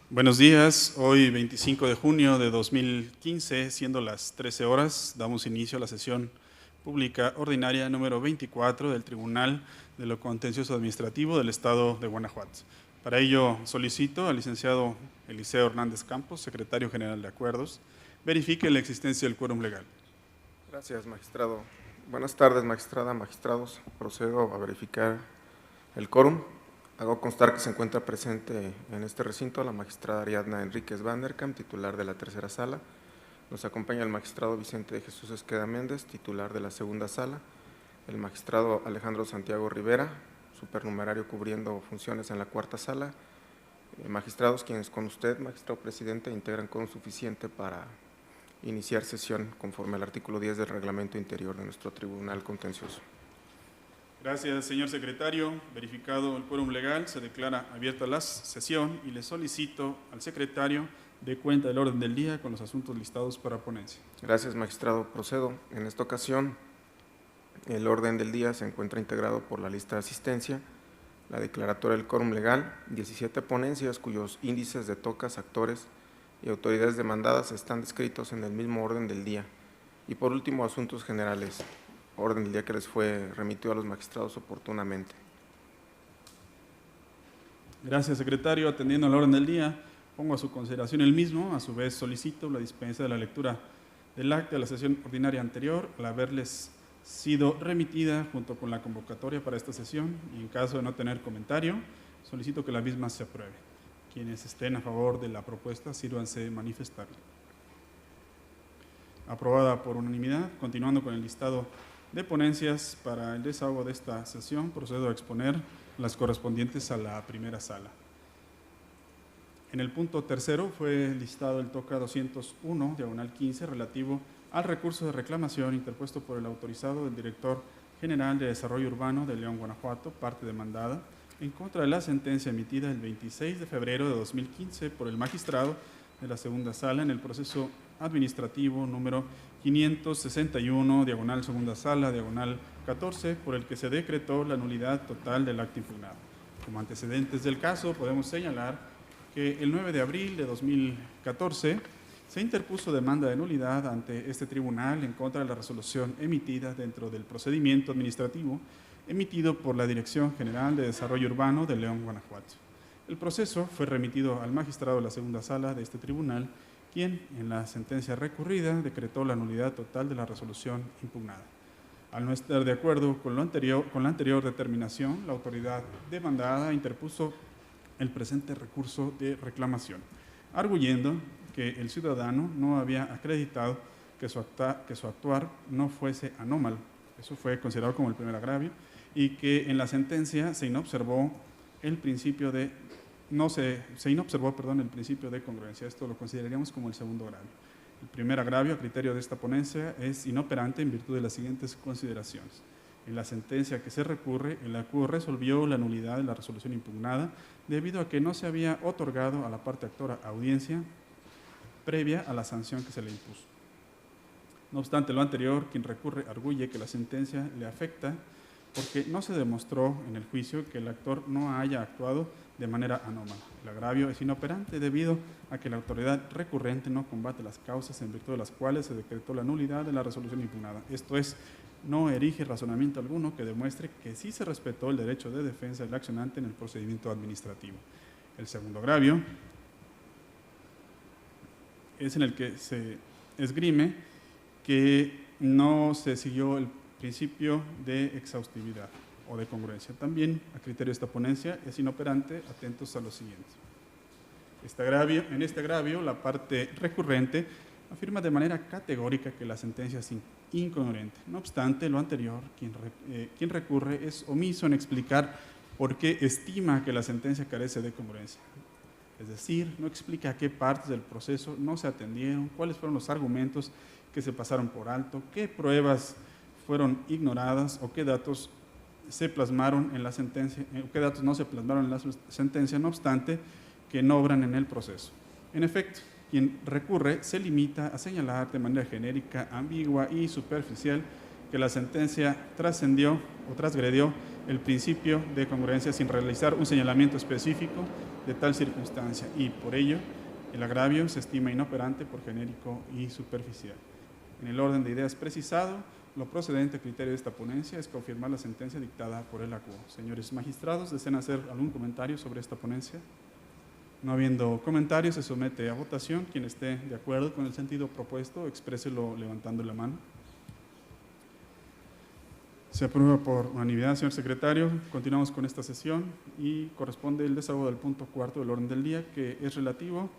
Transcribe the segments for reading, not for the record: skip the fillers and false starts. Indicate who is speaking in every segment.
Speaker 1: Buenos días, hoy 25 de junio de 2015, siendo las 13 horas, damos inicio a la sesión pública ordinaria número 24 del Tribunal de lo Contencioso Administrativo del Estado de Guanajuato. Para ello solicito al licenciado Eliseo Hernández Campos, secretario general de Acuerdos, verifique la existencia del quórum legal.
Speaker 2: Gracias, magistrado. Buenas tardes, magistrada, magistrados. Procedo a verificar el quórum. Hago constar que se encuentra presente en este recinto la magistrada Ariadna Enríquez Vanderkamp, titular de la tercera sala. Nos acompaña el magistrado Vicente de Jesús Esqueda Méndez, titular de la segunda sala. El magistrado Alejandro Santiago Rivera, supernumerario cubriendo funciones en la cuarta sala. Magistrados quienes con usted, magistrado presidente, integran quórum suficiente para iniciar sesión conforme al artículo 10 del reglamento interior de nuestro Tribunal Contencioso.
Speaker 1: Gracias, señor secretario. Verificado el quórum legal, se declara abierta la sesión y le solicito al secretario dé cuenta del orden del día con los asuntos listados para ponencia.
Speaker 2: Gracias, magistrado. Procedo. En esta ocasión, el orden del día se encuentra integrado por la lista de asistencia, la declaratoria del quórum legal, 17 ponencias cuyos índices de tocas, actores y autoridades demandadas están descritos en el mismo orden del día. Y por último, asuntos generales, orden del día que les fue remitido a los magistrados oportunamente.
Speaker 1: Gracias, secretario. Atendiendo al orden del día, pongo a su consideración el mismo. A su vez, solicito la dispensa de la lectura del acta de la sesión ordinaria anterior, al haberles sido remitida junto con la convocatoria para esta sesión, y en caso de no tener comentario, solicito que la misma se apruebe. Quienes estén a favor de la propuesta, sírvanse manifestar. Aprobada por unanimidad. Continuando con el listado de ponencias para el desahogo de esta sesión, procedo a exponer las correspondientes a la primera sala. En el punto tercero fue listado el TOCA 201, diagonal 15, relativo al recurso de reclamación interpuesto por el autorizado del Director General de Desarrollo Urbano de León, Guanajuato, parte demandada, en contra de la sentencia emitida el 26 de febrero de 2015 por el magistrado de la segunda sala en el proceso administrativo número 561, diagonal segunda sala, diagonal 14, por el que se decretó la nulidad total del acto impugnado. Como antecedentes del caso, podemos señalar que el 9 de abril de 2014 se interpuso demanda de nulidad ante este tribunal en contra de la resolución emitida dentro del procedimiento administrativo emitido por la Dirección General de Desarrollo Urbano de León, Guanajuato. El proceso fue remitido al magistrado de la segunda sala de este tribunal, quien, en la sentencia recurrida, decretó la nulidad total de la resolución impugnada. Al no estar de acuerdo con la anterior determinación, la autoridad demandada interpuso el presente recurso de reclamación, arguyendo que el ciudadano no había acreditado que su actuar no fuese anómalo. Eso fue considerado como el primer agravio, y que en la sentencia se inobservó el principio de congruencia. Esto lo consideraríamos como el segundo agravio. El primer agravio, a criterio de esta ponencia, es inoperante en virtud de las siguientes consideraciones. En la sentencia que se recurre, el acuerdo resolvió la nulidad de la resolución impugnada debido a que no se había otorgado a la parte actora audiencia previa a la sanción que se le impuso. No obstante lo anterior, quien recurre arguye que la sentencia le afecta porque no se demostró en el juicio que el actor no haya actuado de manera anómala. El agravio es inoperante debido a que la autoridad recurrente no combate las causas en virtud de las cuales se decretó la nulidad de la resolución impugnada. Esto es, no erige razonamiento alguno que demuestre que sí se respetó el derecho de defensa del accionante en el procedimiento administrativo. El segundo agravio es en el que se esgrime que no se siguió el principio de exhaustividad o de congruencia. También, a criterio de esta ponencia, es inoperante, atentos a lo siguiente. En este agravio, la parte recurrente afirma de manera categórica que la sentencia es incongruente. No obstante lo anterior, quien recurre es omiso en explicar por qué estima que la sentencia carece de congruencia. Es decir, no explica qué partes del proceso no se atendieron, cuáles fueron los argumentos que se pasaron por alto, qué pruebas fueron ignoradas o qué datos se plasmaron en la sentencia, qué datos no se plasmaron en la sentencia, no obstante que no obran en el proceso. En efecto, quien recurre se limita a señalar de manera genérica, ambigua y superficial que la sentencia trascendió o transgredió el principio de congruencia sin realizar un señalamiento específico de tal circunstancia y, por ello, el agravio se estima inoperante por genérico y superficial. En el orden de ideas precisado, lo procedente a criterio de esta ponencia es confirmar la sentencia dictada por el acuo. Señores magistrados, ¿desean hacer algún comentario sobre esta ponencia? No habiendo comentarios, se somete a votación. Quien esté de acuerdo con el sentido propuesto, expréselo levantando la mano. Se aprueba por unanimidad, señor secretario. Continuamos con esta sesión y corresponde el desahogo del punto cuarto del orden del día, que es relativo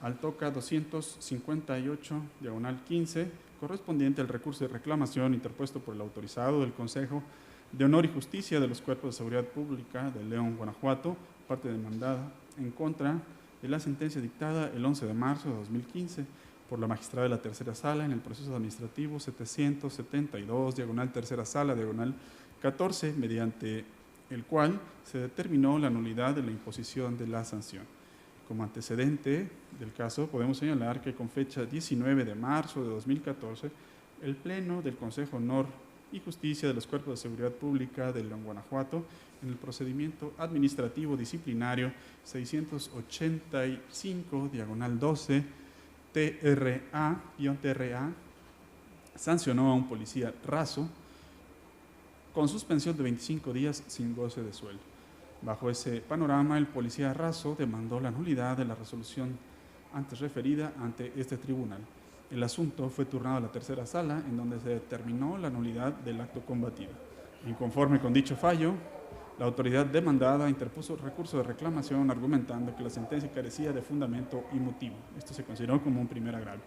Speaker 1: al TOCA 258/15, correspondiente al recurso de reclamación interpuesto por el autorizado del Consejo de Honor y Justicia de los Cuerpos de Seguridad Pública de León, Guanajuato, parte demandada, en contra de la sentencia dictada el 11 de marzo de 2015 por la magistrada de la tercera sala en el proceso administrativo 772, tercera sala, 14, mediante el cual se determinó la nulidad de la imposición de la sanción. Como antecedente del caso, podemos señalar que con fecha 19 de marzo de 2014, el Pleno del Consejo de Honor y Justicia de los Cuerpos de Seguridad Pública de León, Guanajuato, en el procedimiento administrativo disciplinario 685/12, TRA, sancionó a un policía raso con suspensión de 25 días sin goce de sueldo. Bajo ese panorama, el policía raso demandó la nulidad de la resolución antes referida ante este tribunal. El asunto fue turnado a la tercera sala, en donde se determinó la nulidad del acto combatido. Inconforme con dicho fallo, la autoridad demandada interpuso recurso de reclamación argumentando que la sentencia carecía de fundamento y motivo. Esto se consideró como un primer agravio.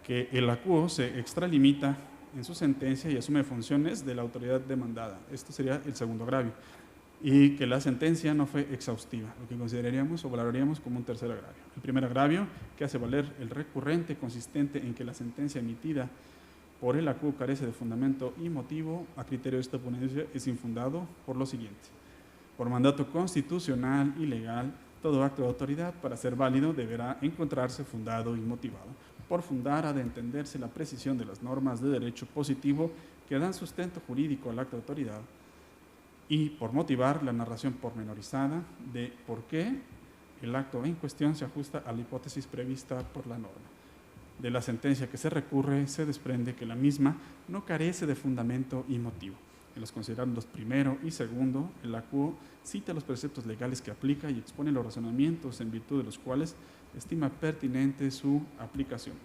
Speaker 1: Que el acuo se extralimita en su sentencia y asume funciones de la autoridad demandada. Esto sería el segundo agravio. Y que la sentencia no fue exhaustiva, lo que consideraríamos o valoraríamos como un tercer agravio. El primer agravio, que hace valer el recurrente consistente en que la sentencia emitida por el acuo carece de fundamento y motivo, a criterio de esta ponencia, es infundado por lo siguiente. Por mandato constitucional y legal, todo acto de autoridad, para ser válido, deberá encontrarse fundado y motivado. Por fundar ha de entenderse la precisión de las normas de derecho positivo que dan sustento jurídico al acto de autoridad, y por motivar la narración pormenorizada de por qué el acto en cuestión se ajusta a la hipótesis prevista por la norma. De la sentencia que se recurre se desprende que la misma no carece de fundamento y motivo. En los considerandos primero y segundo, el acuo cita los preceptos legales que aplica y expone los razonamientos en virtud de los cuales estima pertinente su aplicación.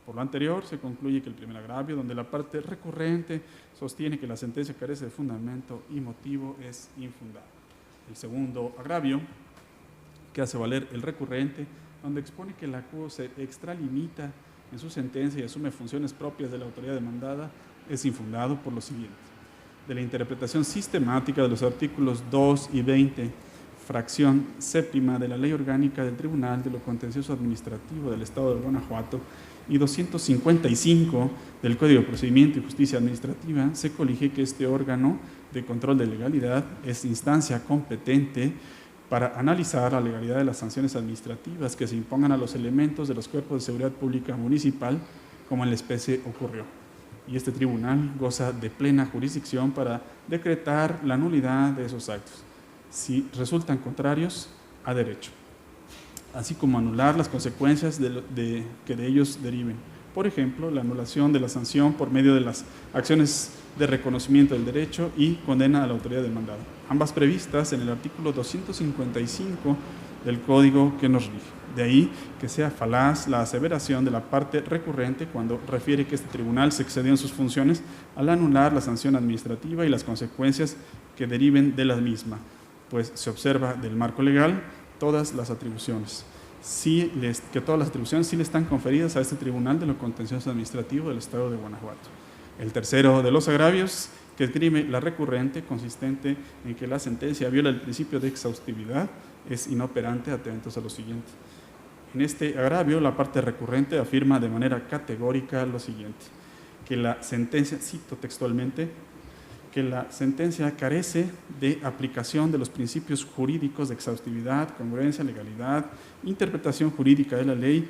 Speaker 1: Por lo anterior, se concluye que el primer agravio, donde la parte recurrente sostiene que la sentencia carece de fundamento y motivo, es infundado. El segundo agravio, que hace valer el recurrente, donde expone que el acuo se extralimita en su sentencia y asume funciones propias de la autoridad demandada, es infundado por lo siguiente. De la interpretación sistemática de los artículos 2 y 20, fracción séptima de la Ley Orgánica del Tribunal de lo Contencioso Administrativo del Estado de Guanajuato y 255 del Código de Procedimiento y Justicia Administrativa, se colige que este órgano de control de legalidad es instancia competente para analizar la legalidad de las sanciones administrativas que se impongan a los elementos de los cuerpos de seguridad pública municipal, como en la especie ocurrió. Y este tribunal goza de plena jurisdicción para decretar la nulidad de esos actos, si resultan contrarios a derecho, así como anular las consecuencias que de ellos deriven. Por ejemplo, la anulación de la sanción por medio de las acciones de reconocimiento del derecho y condena a la autoridad demandada, ambas previstas en el artículo 255 del Código que nos rige. De ahí que sea falaz la aseveración de la parte recurrente cuando refiere que este tribunal se excedió en sus funciones al anular la sanción administrativa y las consecuencias que deriven de la misma, pues se observa del marco legal todas las atribuciones. Que todas las atribuciones sí le están conferidas a este Tribunal de lo Contencioso Administrativo del Estado de Guanajuato. El tercero de los agravios, que esgrime la recurrente, consistente en que la sentencia viola el principio de exhaustividad, es inoperante, atentos a lo siguiente. En este agravio, la parte recurrente afirma de manera categórica lo siguiente, que la sentencia, cito textualmente, que la sentencia carece de aplicación de los principios jurídicos de exhaustividad, congruencia, legalidad, interpretación jurídica de la ley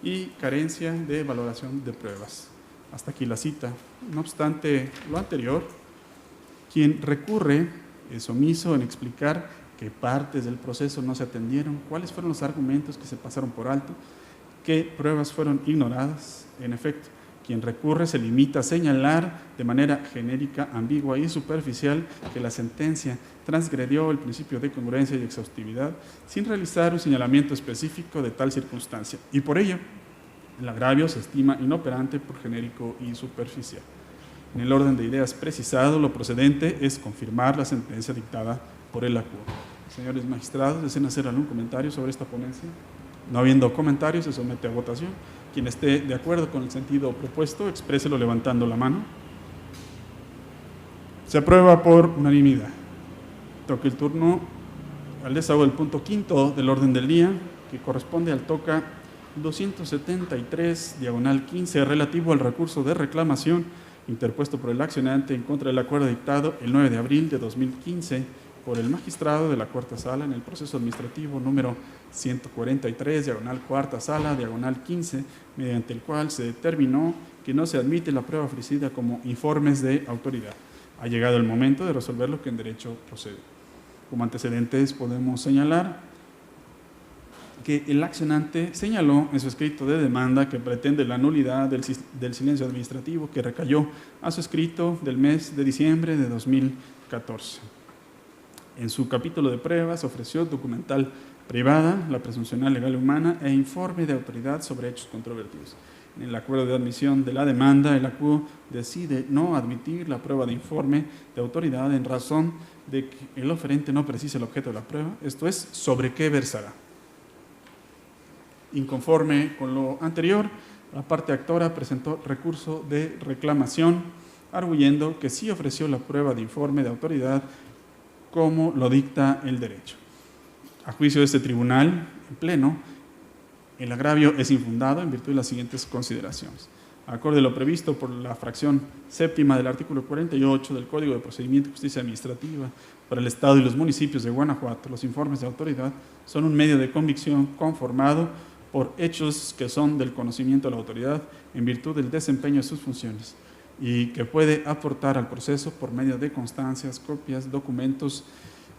Speaker 1: y carencia de valoración de pruebas. Hasta aquí la cita. No obstante lo anterior, quien recurre es omiso en explicar qué partes del proceso no se atendieron, cuáles fueron los argumentos que se pasaron por alto, qué pruebas fueron ignoradas. En efecto, quien recurre se limita a señalar de manera genérica, ambigua y superficial que la sentencia transgredió el principio de congruencia y exhaustividad sin realizar un señalamiento específico de tal circunstancia, y por ello el agravio se estima inoperante por genérico y superficial. En el orden de ideas precisado, lo procedente es confirmar la sentencia dictada por el acuo. Señores magistrados, ¿desean hacer algún comentario sobre esta ponencia? No habiendo comentarios, se somete a votación. Quien esté de acuerdo con el sentido propuesto, expréselo levantando la mano. Se aprueba por unanimidad. Toca el turno al desahogo del punto quinto del orden del día, que corresponde al toca 273, diagonal 15, relativo al recurso de reclamación interpuesto por el accionante en contra del acuerdo dictado el 9 de abril de 2015 por el magistrado de la Cuarta Sala en el proceso administrativo número 143, diagonal Cuarta Sala, diagonal 15, mediante el cual se determinó que no se admite la prueba ofrecida como informes de autoridad. Ha llegado el momento de resolver lo que en derecho procede. Como antecedentes podemos señalar que el accionante señaló en su escrito de demanda que pretende la nulidad del silencio administrativo que recayó a su escrito del mes de diciembre de 2014. En su capítulo de pruebas ofreció documental privada, la presunción legal humana e informe de autoridad sobre hechos controvertidos. En el acuerdo de admisión de la demanda, el acuo decide no admitir la prueba de informe de autoridad en razón de que el oferente no precisa el objeto de la prueba, esto es, sobre qué versará. Inconforme con lo anterior, la parte actora presentó recurso de reclamación, arguyendo que sí ofreció la prueba de informe de autoridad como lo dicta el derecho. A juicio de este tribunal, en pleno, el agravio es infundado en virtud de las siguientes consideraciones. Acorde a lo previsto por la fracción séptima del artículo 48 del Código de Procedimiento y Justicia Administrativa para el Estado y los municipios de Guanajuato, los informes de autoridad son un medio de convicción conformado por hechos que son del conocimiento de la autoridad en virtud del desempeño de sus funciones y que puede aportar al proceso por medio de constancias, copias, documentos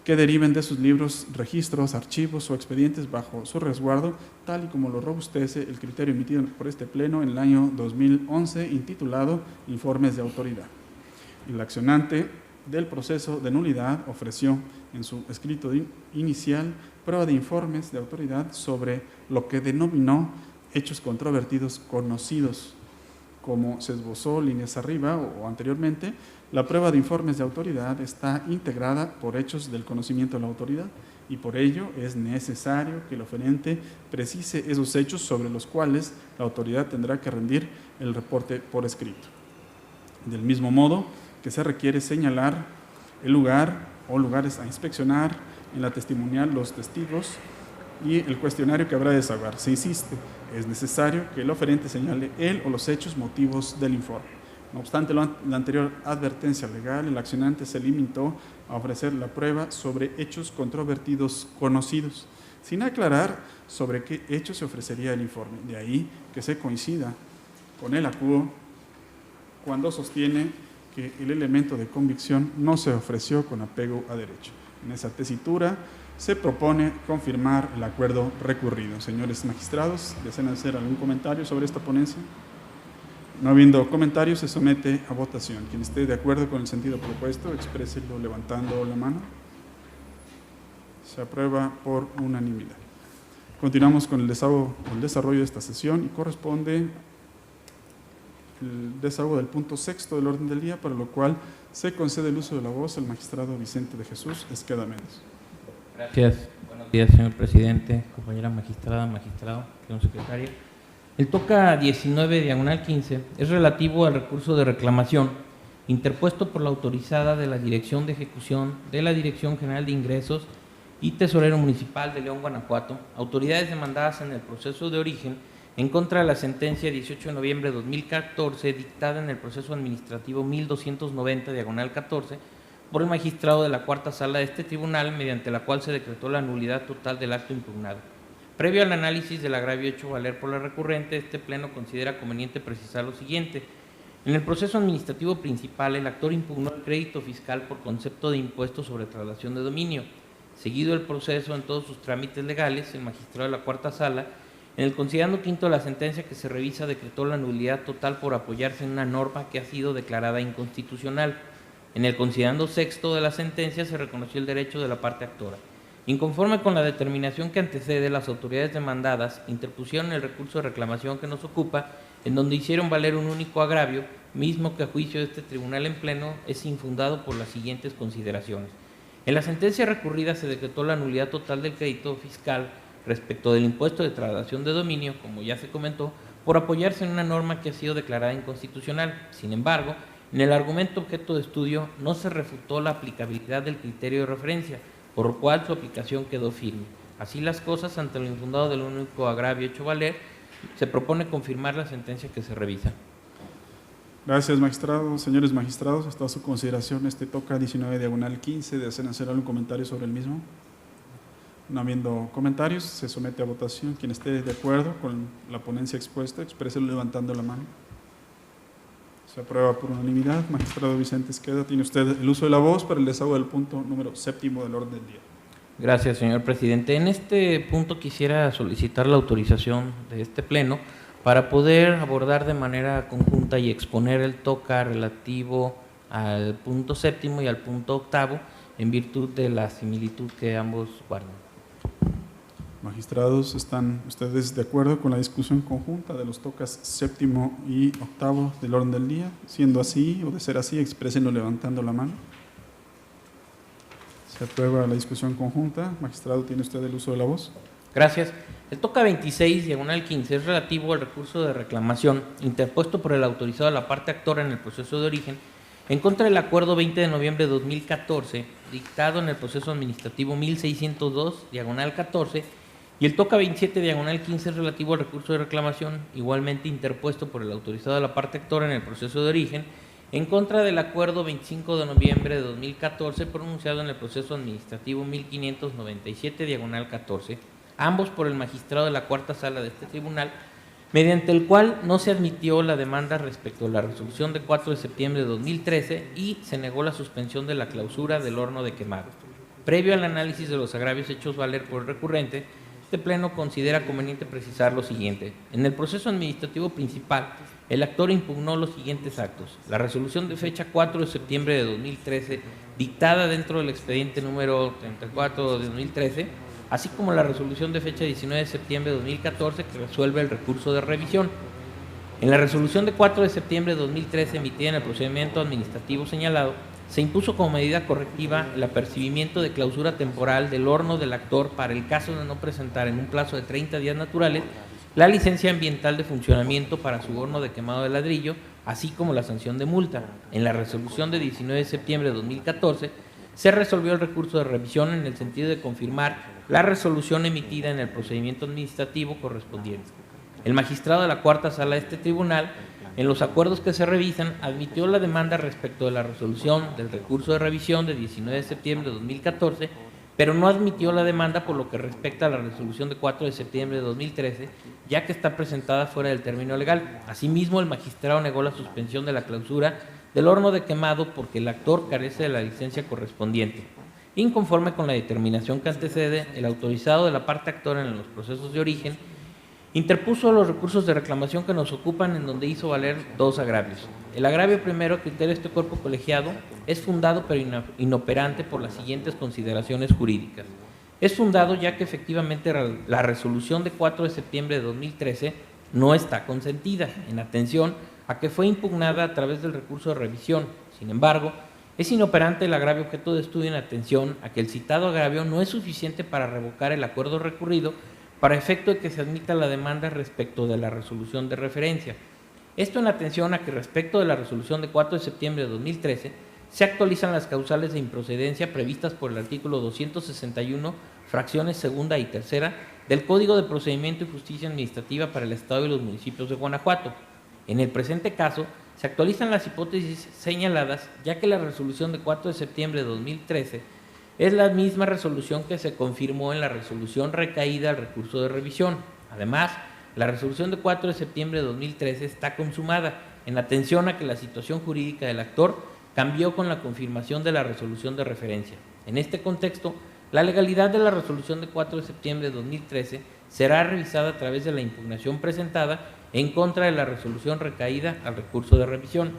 Speaker 1: que deriven de sus libros, registros, archivos o expedientes bajo su resguardo, tal y como lo robustece el criterio emitido por este Pleno en el año 2011, intitulado Informes de Autoridad. El accionante del proceso de nulidad ofreció en su escrito inicial prueba de informes de autoridad sobre lo que denominó hechos controvertidos conocidos. Como se esbozó líneas arriba o anteriormente, la prueba de informes de autoridad está integrada por hechos del conocimiento de la autoridad y por ello es necesario que el oferente precise esos hechos sobre los cuales la autoridad tendrá que rendir el reporte por escrito. Del mismo modo que se requiere señalar el lugar o lugares a inspeccionar, en la testimonial los testigos y el cuestionario que habrá de desahogar. Se insiste, es necesario que el oferente señale él o los hechos motivos del informe. No obstante la anterior advertencia legal, el accionante se limitó a ofrecer la prueba sobre hechos controvertidos conocidos, sin aclarar sobre qué hechos se ofrecería el informe. De ahí que se coincida con el acuo cuando sostiene que el elemento de convicción no se ofreció con apego a derecho. En esa tesitura se propone confirmar el acuerdo recurrido. Señores magistrados, ¿desean hacer algún comentario sobre esta ponencia? No habiendo comentarios, se somete a votación. Quien esté de acuerdo con el sentido propuesto, expréselo levantando la mano. Se aprueba por unanimidad. Continuamos con el desarrollo de esta sesión y corresponde el desahogo del punto sexto del orden del día, para lo cual se concede el uso de la voz al magistrado Vicente de Jesús Esqueda Méndez.
Speaker 3: Gracias. Buenos días, señor presidente, compañera magistrada, magistrado, señor secretario. El toca 19, diagonal 15, es relativo al recurso de reclamación interpuesto por la autorizada de la Dirección de Ejecución de la Dirección General de Ingresos y Tesorero Municipal de León, Guanajuato, autoridades demandadas en el proceso de origen en contra de la sentencia 18 de noviembre de 2014 dictada en el proceso administrativo 1290, diagonal 14, por el magistrado de la Cuarta Sala de este tribunal, mediante la cual se decretó la nulidad total del acto impugnado. Previo al análisis del agravio hecho valer por la recurrente, este Pleno considera conveniente precisar lo siguiente. En el proceso administrativo principal, el actor impugnó el crédito fiscal por concepto de impuesto sobre traslación de dominio. Seguido el proceso en todos sus trámites legales, el magistrado de la Cuarta Sala, en el considerando quinto de la sentencia que se revisa, decretó la nulidad total por apoyarse en una norma que ha sido declarada inconstitucional. En el considerando sexto de la sentencia se reconoció el derecho de la parte actora. Inconforme con la determinación que antecede, las autoridades demandadas interpusieron el recurso de reclamación que nos ocupa, en donde hicieron valer un único agravio, mismo que a juicio de este tribunal en pleno es infundado por las siguientes consideraciones. En la sentencia recurrida se decretó la nulidad total del crédito fiscal respecto del impuesto de traslación de dominio, como ya se comentó, por apoyarse en una norma que ha sido declarada inconstitucional. Sin embargo, en el argumento objeto de estudio no se refutó la aplicabilidad del criterio de referencia, por lo cual su aplicación quedó firme. Así las cosas, ante lo infundado del único agravio hecho valer, se propone confirmar la sentencia que se revisa.
Speaker 1: Gracias, magistrado. Señores magistrados, hasta su consideración este toca 19/15. ¿Desean hacer algún comentario sobre el mismo? No habiendo comentarios, se somete a votación. Quien esté de acuerdo con la ponencia expuesta, expréselo levantando la mano. Se aprueba por unanimidad. Magistrado Vicente Esqueda, tiene usted el uso de la voz para el desahogo del punto número 7º del orden del día.
Speaker 3: Gracias, señor presidente. En este punto quisiera solicitar la autorización de este pleno para poder abordar de manera conjunta y exponer el TOCA relativo al punto 7º y al punto 8º en virtud de la similitud que ambos guardan.
Speaker 1: Magistrados, ¿están ustedes de acuerdo con la discusión conjunta de los tocas 7º y 8º del orden del día? Siendo así, o de ser así, exprésenlo levantando la mano. Se aprueba la discusión conjunta. Magistrado, ¿tiene usted el uso de la voz?
Speaker 3: Gracias. El TOCA 26/15 es relativo al recurso de reclamación interpuesto por el autorizado de la parte actora en el proceso de origen en contra del acuerdo 20 de noviembre de 2014, dictado en el proceso administrativo 1602/14, y el TOCA 27/15 es relativo al recurso de reclamación igualmente interpuesto por el autorizado de la parte actora en el proceso de origen en contra del acuerdo 25 de noviembre de 2014 pronunciado en el proceso administrativo 1597/14, ambos por el magistrado de la Cuarta Sala de este tribunal, mediante el cual no se admitió la demanda respecto a la resolución de 4 de septiembre de 2013 y se negó la suspensión de la clausura del horno de quemado. Previo al análisis de los agravios hechos valer por el recurrente, este pleno considera conveniente precisar lo siguiente. En el proceso administrativo principal, el actor impugnó los siguientes actos: la resolución de fecha 4 de septiembre de 2013, dictada dentro del expediente número 34 de 2013, así como la resolución de fecha 19 de septiembre de 2014 que resuelve el recurso de revisión. En la resolución de 4 de septiembre de 2013 emitida en el procedimiento administrativo señalado, se impuso como medida correctiva el apercibimiento de clausura temporal del horno del actor para el caso de no presentar en un plazo de 30 días naturales la licencia ambiental de funcionamiento para su horno de quemado de ladrillo, así como la sanción de multa. En la resolución de 19 de septiembre de 2014 se resolvió el recurso de revisión en el sentido de confirmar la resolución emitida en el procedimiento administrativo correspondiente. El magistrado de la Cuarta Sala de este tribunal, en los acuerdos que se revisan, admitió la demanda respecto de la resolución del recurso de revisión de 19 de septiembre de 2014, pero no admitió la demanda por lo que respecta a la resolución de 4 de septiembre de 2013, ya que está presentada fuera del término legal. Asimismo, el magistrado negó la suspensión de la clausura del horno de quemado porque el actor carece de la licencia correspondiente. Inconforme con la determinación que antecede, el autorizado de la parte actora en los procesos de origen interpuso los recursos de reclamación que nos ocupan, en donde hizo valer dos agravios. El agravio primero que integra este cuerpo colegiado es fundado pero inoperante por las siguientes consideraciones jurídicas. Es fundado ya que efectivamente la resolución de 4 de septiembre de 2013 no está consentida, en atención a que fue impugnada a través del recurso de revisión. Sin embargo, es inoperante el agravio objeto de estudio en atención a que el citado agravio no es suficiente para revocar el acuerdo recurrido para efecto de que se admita la demanda respecto de la resolución de referencia. Esto en atención a que respecto de la resolución de 4 de septiembre de 2013 se actualizan las causales de improcedencia previstas por el artículo 261, fracciones segunda y tercera del Código de Procedimiento y Justicia Administrativa para el Estado y los municipios de Guanajuato. En el presente caso, se actualizan las hipótesis señaladas, ya que la resolución de 4 de septiembre de 2013 es la misma resolución que se confirmó en la resolución recaída al recurso de revisión. Además, la resolución de 4 de septiembre de 2013 está consumada, en atención a que la situación jurídica del actor cambió con la confirmación de la resolución de referencia. En este contexto, la legalidad de la resolución de 4 de septiembre de 2013 será revisada a través de la impugnación presentada en contra de la resolución recaída al recurso de revisión.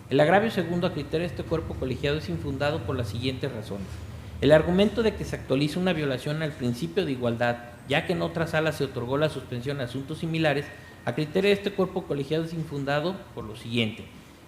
Speaker 3: El agravio segundo a criterio de este cuerpo colegiado es infundado por las siguientes razones. El argumento de que se actualiza una violación al principio de igualdad, ya que en otra sala se otorgó la suspensión a asuntos similares, a criterio de este cuerpo colegiado es infundado por lo siguiente.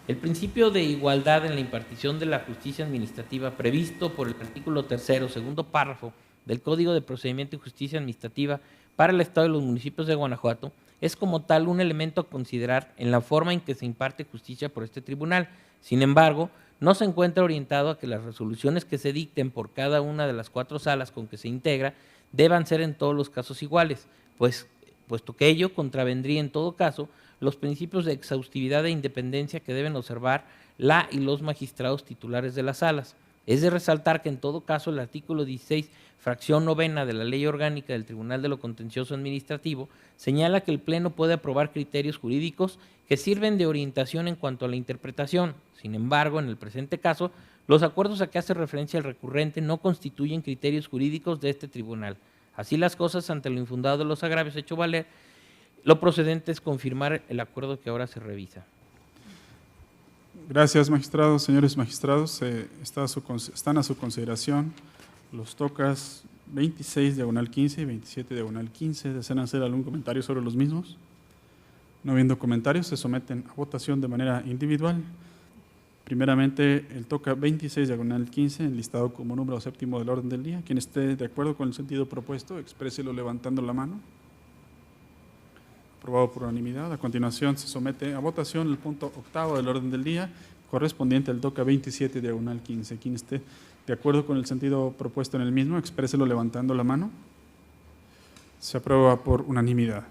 Speaker 3: El principio de igualdad en la impartición de la justicia administrativa previsto por el artículo 3º, segundo párrafo del Código de Procedimiento y Justicia Administrativa para el Estado y los municipios de Guanajuato es como tal un elemento a considerar en la forma en que se imparte justicia por este tribunal. Sin embargo, no se encuentra orientado a que las resoluciones que se dicten por cada una de las 4 salas con que se integra deban ser en todos los casos iguales, puesto que ello contravendría en todo caso los principios de exhaustividad e independencia que deben observar la y los magistrados titulares de las salas. Es de resaltar que en todo caso el artículo 16, fracción 9 de la Ley Orgánica del Tribunal de lo Contencioso Administrativo señala que el Pleno puede aprobar criterios jurídicos que sirven de orientación en cuanto a la interpretación. Sin embargo, en el presente caso, los acuerdos a que hace referencia el recurrente no constituyen criterios jurídicos de este tribunal. Así las cosas, ante lo infundado de los agravios hecho valer, lo procedente es confirmar el acuerdo que ahora se revisa.
Speaker 1: Gracias, magistrados. Señores magistrados, están a su consideración los tocas 26 diagonal 15 y 27 diagonal 15. ¿Desean hacer algún comentario sobre los mismos? No habiendo comentarios, se someten a votación de manera individual. Primeramente, el toca 26 diagonal 15, enlistado como número 7º del orden del día. Quien esté de acuerdo con el sentido propuesto, expréselo levantando la mano. Aprobado por unanimidad. A continuación, se somete a votación el punto 8º del orden del día, correspondiente al toca 27 diagonal 15. Quien esté de acuerdo con el sentido propuesto en el mismo, expréselo levantando la mano. Se aprueba por unanimidad.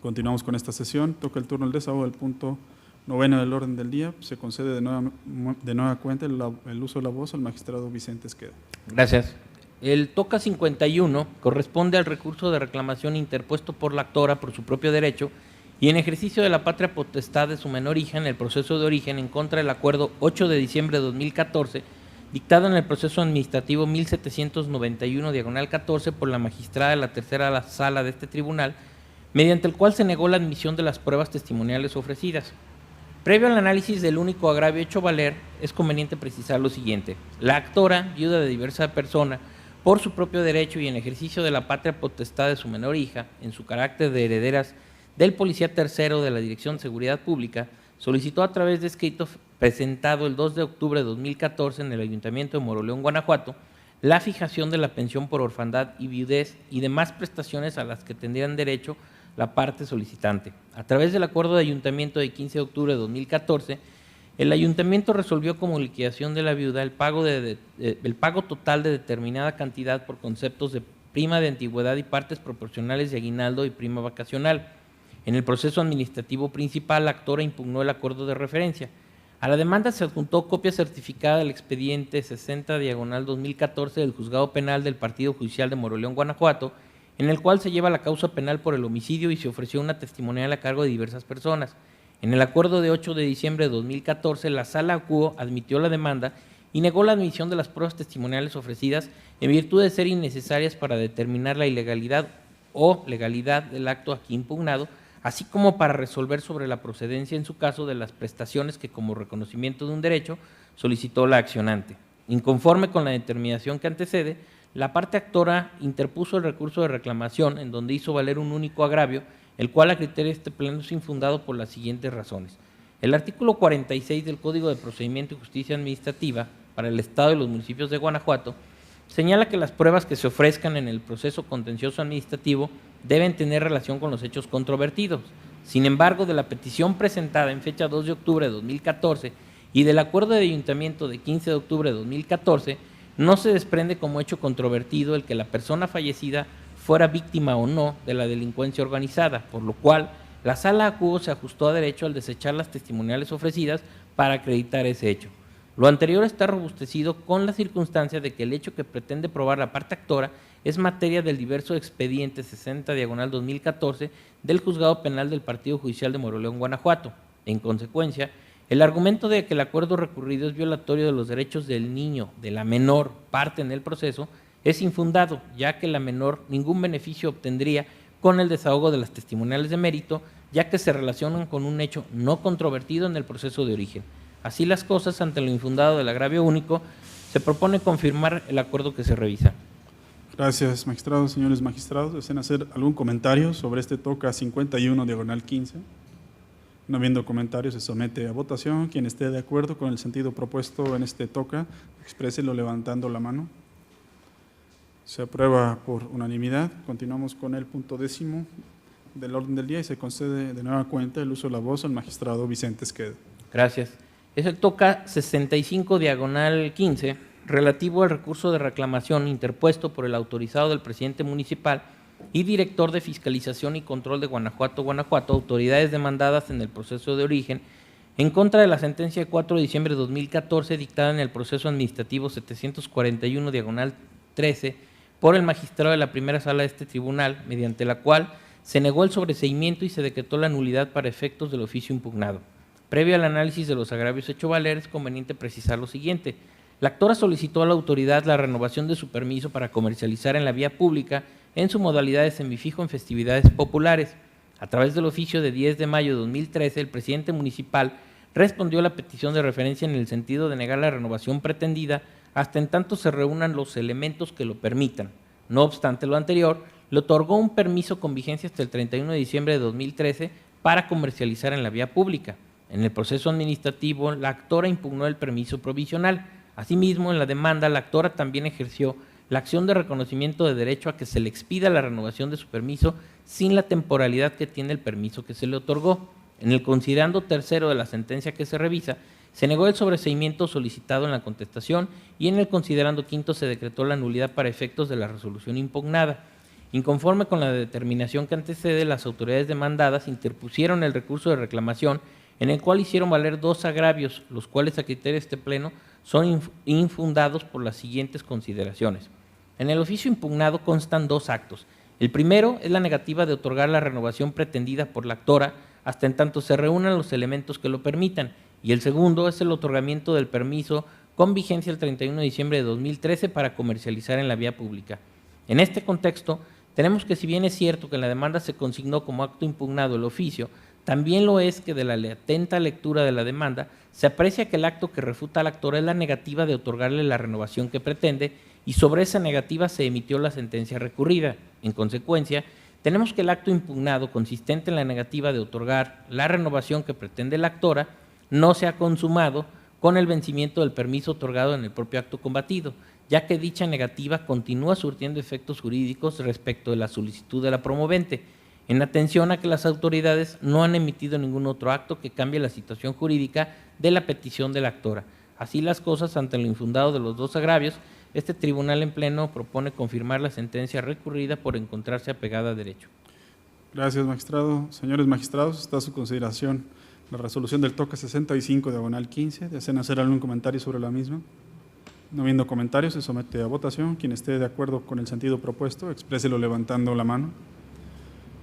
Speaker 1: Continuamos con esta sesión. Toca el turno el desahogo del punto 9 del orden del día. Se concede de nueva cuenta el uso de la voz al magistrado Vicente Esqueda.
Speaker 3: Gracias. El toca 51 corresponde al recurso de reclamación interpuesto por la actora por su propio derecho y en ejercicio de la patria potestad de su menor hija en el proceso de origen en contra del acuerdo 8 de diciembre de 2014, dictado en el proceso administrativo 1791/14 por la magistrada de la tercera sala de este tribunal, mediante el cual se negó la admisión de las pruebas testimoniales ofrecidas. Previo al análisis del único agravio hecho valer, es conveniente precisar lo siguiente. La actora, viuda de diversa persona, por su propio derecho y en ejercicio de la patria potestad de su menor hija, en su carácter de herederas del policía tercero de la Dirección de Seguridad Pública, solicitó a través de escrito presentado el 2 de octubre de 2014 en el Ayuntamiento de Moroleón, Guanajuato, la fijación de la pensión por orfandad y viudez y demás prestaciones a las que tendrían derecho la parte solicitante. A través del acuerdo de ayuntamiento de 15 de octubre de 2014, el ayuntamiento resolvió como liquidación de la viuda el pago total de determinada cantidad por conceptos de prima de antigüedad y partes proporcionales de aguinaldo y prima vacacional. En el proceso administrativo principal, la actora impugnó el acuerdo de referencia. A la demanda se adjuntó copia certificada del expediente 60/2014 del Juzgado Penal del Partido Judicial de Moroleón, Guanajuato, en el cual se lleva la causa penal por el homicidio y se ofreció una testimonial a cargo de diversas personas. En el acuerdo de 8 de diciembre de 2014, la Sala Acuo admitió la demanda y negó la admisión de las pruebas testimoniales ofrecidas en virtud de ser innecesarias para determinar la ilegalidad o legalidad del acto aquí impugnado, así como para resolver sobre la procedencia en su caso de las prestaciones que como reconocimiento de un derecho solicitó la accionante. Inconforme con la determinación que antecede, la parte actora interpuso el recurso de reclamación en donde hizo valer un único agravio, el cual a criterio de este pleno es infundado por las siguientes razones. El artículo 46 del Código de Procedimiento y Justicia Administrativa para el Estado y los municipios de Guanajuato señala que las pruebas que se ofrezcan en el proceso contencioso administrativo deben tener relación con los hechos controvertidos. Sin embargo, de la petición presentada en fecha 2 de octubre de 2014 y del acuerdo de ayuntamiento de 15 de octubre de 2014, no se desprende como hecho controvertido el que la persona fallecida fuera víctima o no de la delincuencia organizada, por lo cual la Sala Acuo se ajustó a derecho al desechar las testimoniales ofrecidas para acreditar ese hecho. Lo anterior está robustecido con la circunstancia de que el hecho que pretende probar la parte actora es materia del diverso expediente 60/2014 del Juzgado Penal del Partido Judicial de Moroleón, Guanajuato. En consecuencia, el argumento de que el acuerdo recurrido es violatorio de los derechos del niño, de la menor parte en el proceso, es infundado, ya que la menor ningún beneficio obtendría con el desahogo de las testimoniales de mérito, ya que se relacionan con un hecho no controvertido en el proceso de origen. Así las cosas, ante lo infundado del agravio único, se propone confirmar el acuerdo que se revisa.
Speaker 1: Gracias, magistrados. Señores magistrados, ¿desean hacer algún comentario sobre este toca 51 diagonal 15? No habiendo comentarios, se somete a votación. Quien esté de acuerdo con el sentido propuesto en este toca, expréselo levantando la mano. Se aprueba por unanimidad. Continuamos con el punto 10º del orden del día y se concede de nueva cuenta el uso de la voz al magistrado Vicente Esqueda.
Speaker 3: Gracias. Es el toca 65 diagonal 15, relativo al recurso de reclamación interpuesto por el autorizado del presidente municipal y director de Fiscalización y Control de Guanajuato, autoridades demandadas en el proceso de origen, en contra de la sentencia de 4 de diciembre de 2014 dictada en el proceso administrativo 741 diagonal 13 por el magistrado de la primera sala de este tribunal, mediante la cual se negó el sobreseimiento y se decretó la nulidad para efectos del oficio impugnado. Previo al análisis de los agravios hecho valer, es conveniente precisar lo siguiente. La actora solicitó a la autoridad la renovación de su permiso para comercializar en la vía pública en su modalidad de semifijo en festividades populares. A través del oficio de 10 de mayo de 2013, el presidente municipal respondió a la petición de referencia en el sentido de negar la renovación pretendida hasta en tanto se reúnan los elementos que lo permitan. No obstante lo anterior, le otorgó un permiso con vigencia hasta el 31 de diciembre de 2013 para comercializar en la vía pública. En el proceso administrativo, la actora impugnó el permiso provisional. Asimismo, en la demanda, la actora también ejerció la acción de reconocimiento de derecho a que se le expida la renovación de su permiso sin la temporalidad que tiene el permiso que se le otorgó. En el considerando tercero de la sentencia que se revisa, se negó el sobreseimiento solicitado en la contestación y en el considerando quinto se decretó la nulidad para efectos de la resolución impugnada. Inconforme con la determinación que antecede, las autoridades demandadas interpusieron el recurso de reclamación en el cual hicieron valer 2 agravios, los cuales a criterio de este pleno son infundados por las siguientes consideraciones. En el oficio impugnado constan 2 actos. El primero es la negativa de otorgar la renovación pretendida por la actora hasta en tanto se reúnan los elementos que lo permitan, y el segundo es el otorgamiento del permiso con vigencia el 31 de diciembre de 2013 para comercializar en la vía pública. En este contexto, tenemos que si bien es cierto que en la demanda se consignó como acto impugnado el oficio, también lo es que de la atenta lectura de la demanda se aprecia que el acto que refuta al actor es la negativa de otorgarle la renovación que pretende y sobre esa negativa se emitió la sentencia recurrida. En consecuencia, tenemos que el acto impugnado consistente en la negativa de otorgar la renovación que pretende la actora no se ha consumado con el vencimiento del permiso otorgado en el propio acto combatido, ya que dicha negativa continúa surtiendo efectos jurídicos respecto de la solicitud de la promovente, en atención a que las autoridades no han emitido ningún otro acto que cambie la situación jurídica de la petición de la actora. Así las cosas, ante lo infundado de los 2 agravios, este tribunal en pleno propone confirmar la sentencia recurrida por encontrarse apegada a derecho.
Speaker 1: Gracias, magistrado. Señores magistrados, está a su consideración la resolución del toca 65 diagonal 15. ¿Desean hacer algún comentario sobre la misma? No habiendo comentarios, se somete a votación. Quien esté de acuerdo con el sentido propuesto, expréselo levantando la mano.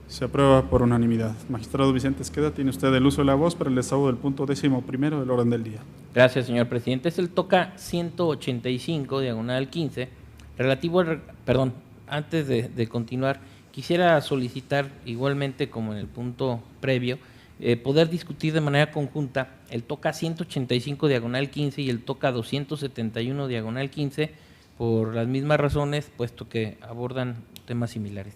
Speaker 1: Se aprueba por unanimidad. Magistrado Vicente Esqueda, tiene usted el uso de la voz para el desahogo del punto 11º del orden del día.
Speaker 3: Gracias, señor presidente. Es el toca 185, diagonal 15, relativo al... Perdón, antes de continuar, quisiera solicitar, igualmente como en el punto previo, poder discutir de manera conjunta el toca 185, diagonal 15 y el toca 271, diagonal 15, por las mismas razones, puesto que abordan temas similares.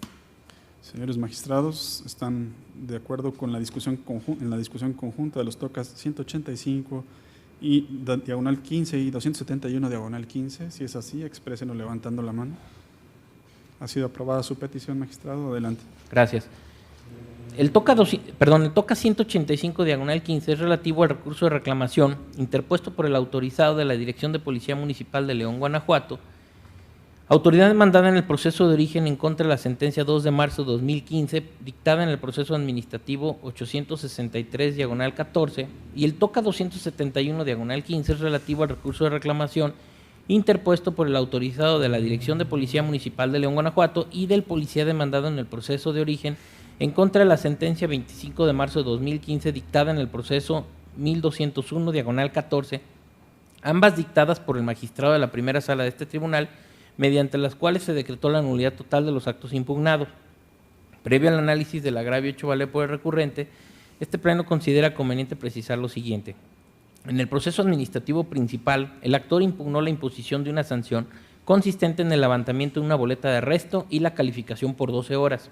Speaker 1: Señores magistrados, ¿están de acuerdo con la discusión conjunta de los tocas 185 y diagonal 15 y 271 diagonal 15? Si es así, exprésenlo levantando la mano. Ha sido aprobada su petición, magistrado. Adelante.
Speaker 3: Gracias. El toca 185 diagonal 15 es relativo al recurso de reclamación interpuesto por el autorizado de la Dirección de Policía Municipal de León, Guanajuato, autoridad demandada en el proceso de origen en contra de la sentencia 2 de marzo de 2015, dictada en el proceso administrativo 863, diagonal 14, y el toca 271, diagonal 15, es relativo al recurso de reclamación interpuesto por el autorizado de la Dirección de Policía Municipal de León, Guanajuato, y del policía demandado en el proceso de origen en contra de la sentencia 25 de marzo de 2015 dictada en el proceso 1201/14, ambas dictadas por el magistrado de la primera sala de este tribunal, mediante las cuales se decretó la nulidad total de los actos impugnados. Previo al análisis del agravio hecho valer por el recurrente, este pleno considera conveniente precisar lo siguiente. En el proceso administrativo principal, el actor impugnó la imposición de una sanción consistente en el levantamiento de una boleta de arresto y la calificación por 12 horas.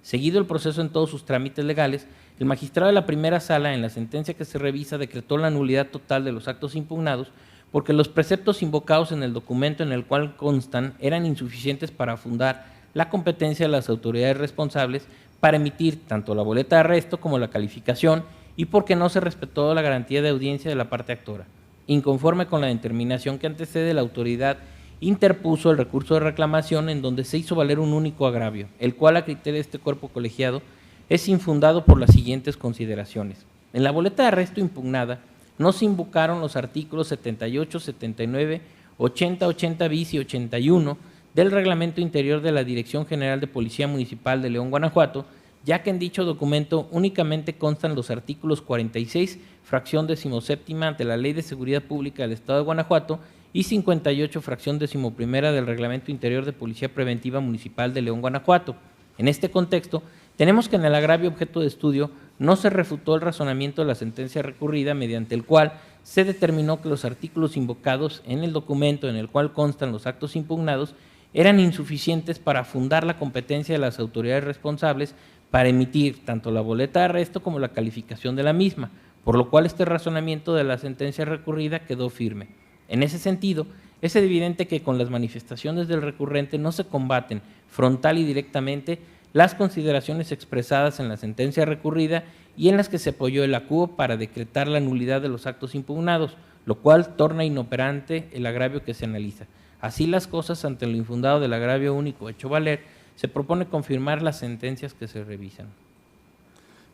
Speaker 3: Seguido el proceso en todos sus trámites legales, el magistrado de la primera sala, en la sentencia que se revisa, decretó la nulidad total de los actos impugnados porque los preceptos invocados en el documento en el cual constan eran insuficientes para fundar la competencia de las autoridades responsables para emitir tanto la boleta de arresto como la calificación y porque no se respetó la garantía de audiencia de la parte actora. Inconforme con la determinación que antecede, la autoridad interpuso el recurso de reclamación en donde se hizo valer un único agravio, el cual a criterio de este cuerpo colegiado es infundado por las siguientes consideraciones. En la boleta de arresto impugnada no se invocaron los artículos 78, 79, 80, 80 bis y 81 del Reglamento Interior de la Dirección General de Policía Municipal de León, Guanajuato, ya que en dicho documento únicamente constan los artículos 46, fracción 17ª de la Ley de Seguridad Pública del Estado de Guanajuato y 58, fracción 11ª del Reglamento Interior de Policía Preventiva Municipal de León, Guanajuato. En este contexto, tenemos que en el agravio objeto de estudio no se refutó el razonamiento de la sentencia recurrida mediante el cual se determinó que los artículos invocados en el documento en el cual constan los actos impugnados eran insuficientes para fundar la competencia de las autoridades responsables para emitir tanto la boleta de arresto como la calificación de la misma, por lo cual este razonamiento de la sentencia recurrida quedó firme. En ese sentido, es evidente que con las manifestaciones del recurrente no se combaten frontal y directamente las consideraciones expresadas en la sentencia recurrida y en las que se apoyó el acuo para decretar la nulidad de los actos impugnados, lo cual torna inoperante el agravio que se analiza. Así las cosas, ante lo infundado del agravio único hecho valer, se propone confirmar las sentencias que se revisan.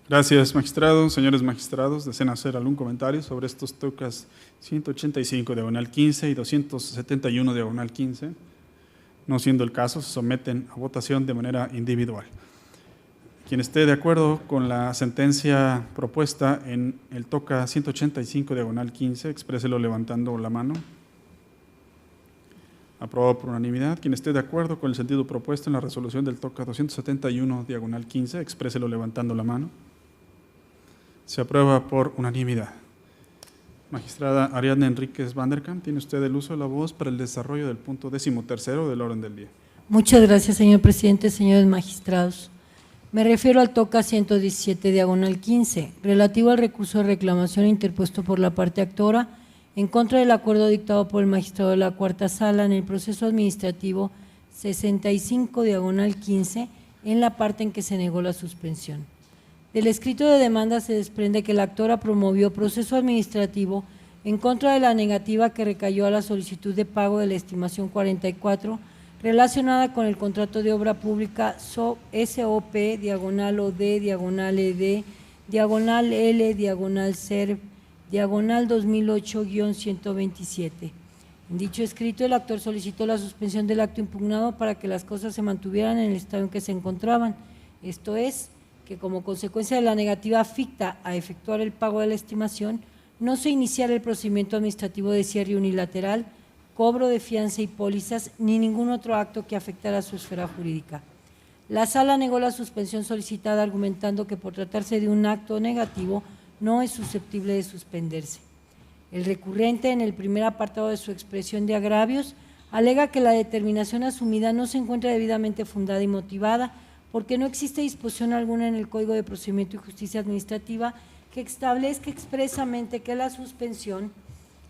Speaker 1: Gracias, magistrado. Señores magistrados, ¿desean hacer algún comentario sobre estos tocas 185 diagonal 15 y 271 diagonal 15? No siendo el caso, se someten a votación de manera individual. Quien esté de acuerdo con la sentencia propuesta en el toca 185 diagonal 15, expréselo levantando la mano. Aprobado por unanimidad. Quien esté de acuerdo con el sentido propuesto en la resolución del toca 271 diagonal 15, expréselo levantando la mano. Se aprueba por unanimidad. Magistrada Ariadna Enríquez Vanderkamp, tiene usted el uso de la voz para el desarrollo del punto 13º del orden del día.
Speaker 4: Muchas gracias, señor presidente, señores magistrados. Me refiero al toca 117 diagonal 15, relativo al recurso de reclamación interpuesto por la parte actora en contra del acuerdo dictado por el magistrado de la cuarta sala en el proceso administrativo 65 diagonal 15, en la parte en que se negó la suspensión. Del escrito de demanda se desprende que la actora promovió proceso administrativo en contra de la negativa que recayó a la solicitud de pago de la estimación 44 relacionada con el contrato de obra pública SOP, diagonal OD, diagonal ED, diagonal L, diagonal SERV, diagonal 2008-127. En dicho escrito, el actor solicitó la suspensión del acto impugnado para que las cosas se mantuvieran en el estado en que se encontraban, esto es, que como consecuencia de la negativa ficta a efectuar el pago de la estimación, no se iniciara el procedimiento administrativo de cierre unilateral, cobro de fianza y pólizas, ni ningún otro acto que afectara a su esfera jurídica. La sala negó la suspensión solicitada argumentando que por tratarse de un acto negativo no es susceptible de suspenderse. El recurrente, en el primer apartado de su expresión de agravios, alega que la determinación asumida no se encuentra debidamente fundada y motivada porque no existe disposición alguna en el Código de Procedimiento y Justicia Administrativa que establezca expresamente que la suspensión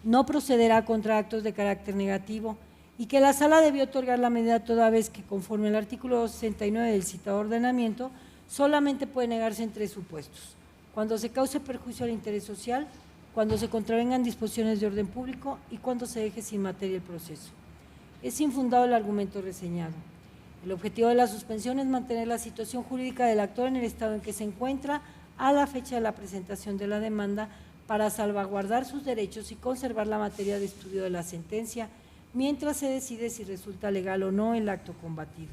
Speaker 4: no procederá contra actos de carácter negativo y que la sala debió otorgar la medida toda vez que, conforme al artículo 69 del citado ordenamiento, solamente puede negarse en tres supuestos: cuando se cause perjuicio al interés social, cuando se contravengan disposiciones de orden público y cuando se deje sin materia el proceso. Es infundado el argumento reseñado. El objetivo de la suspensión es mantener la situación jurídica del actor en el estado en que se encuentra a la fecha de la presentación de la demanda para salvaguardar sus derechos y conservar la materia de estudio de la sentencia mientras se decide si resulta legal o no el acto combatido.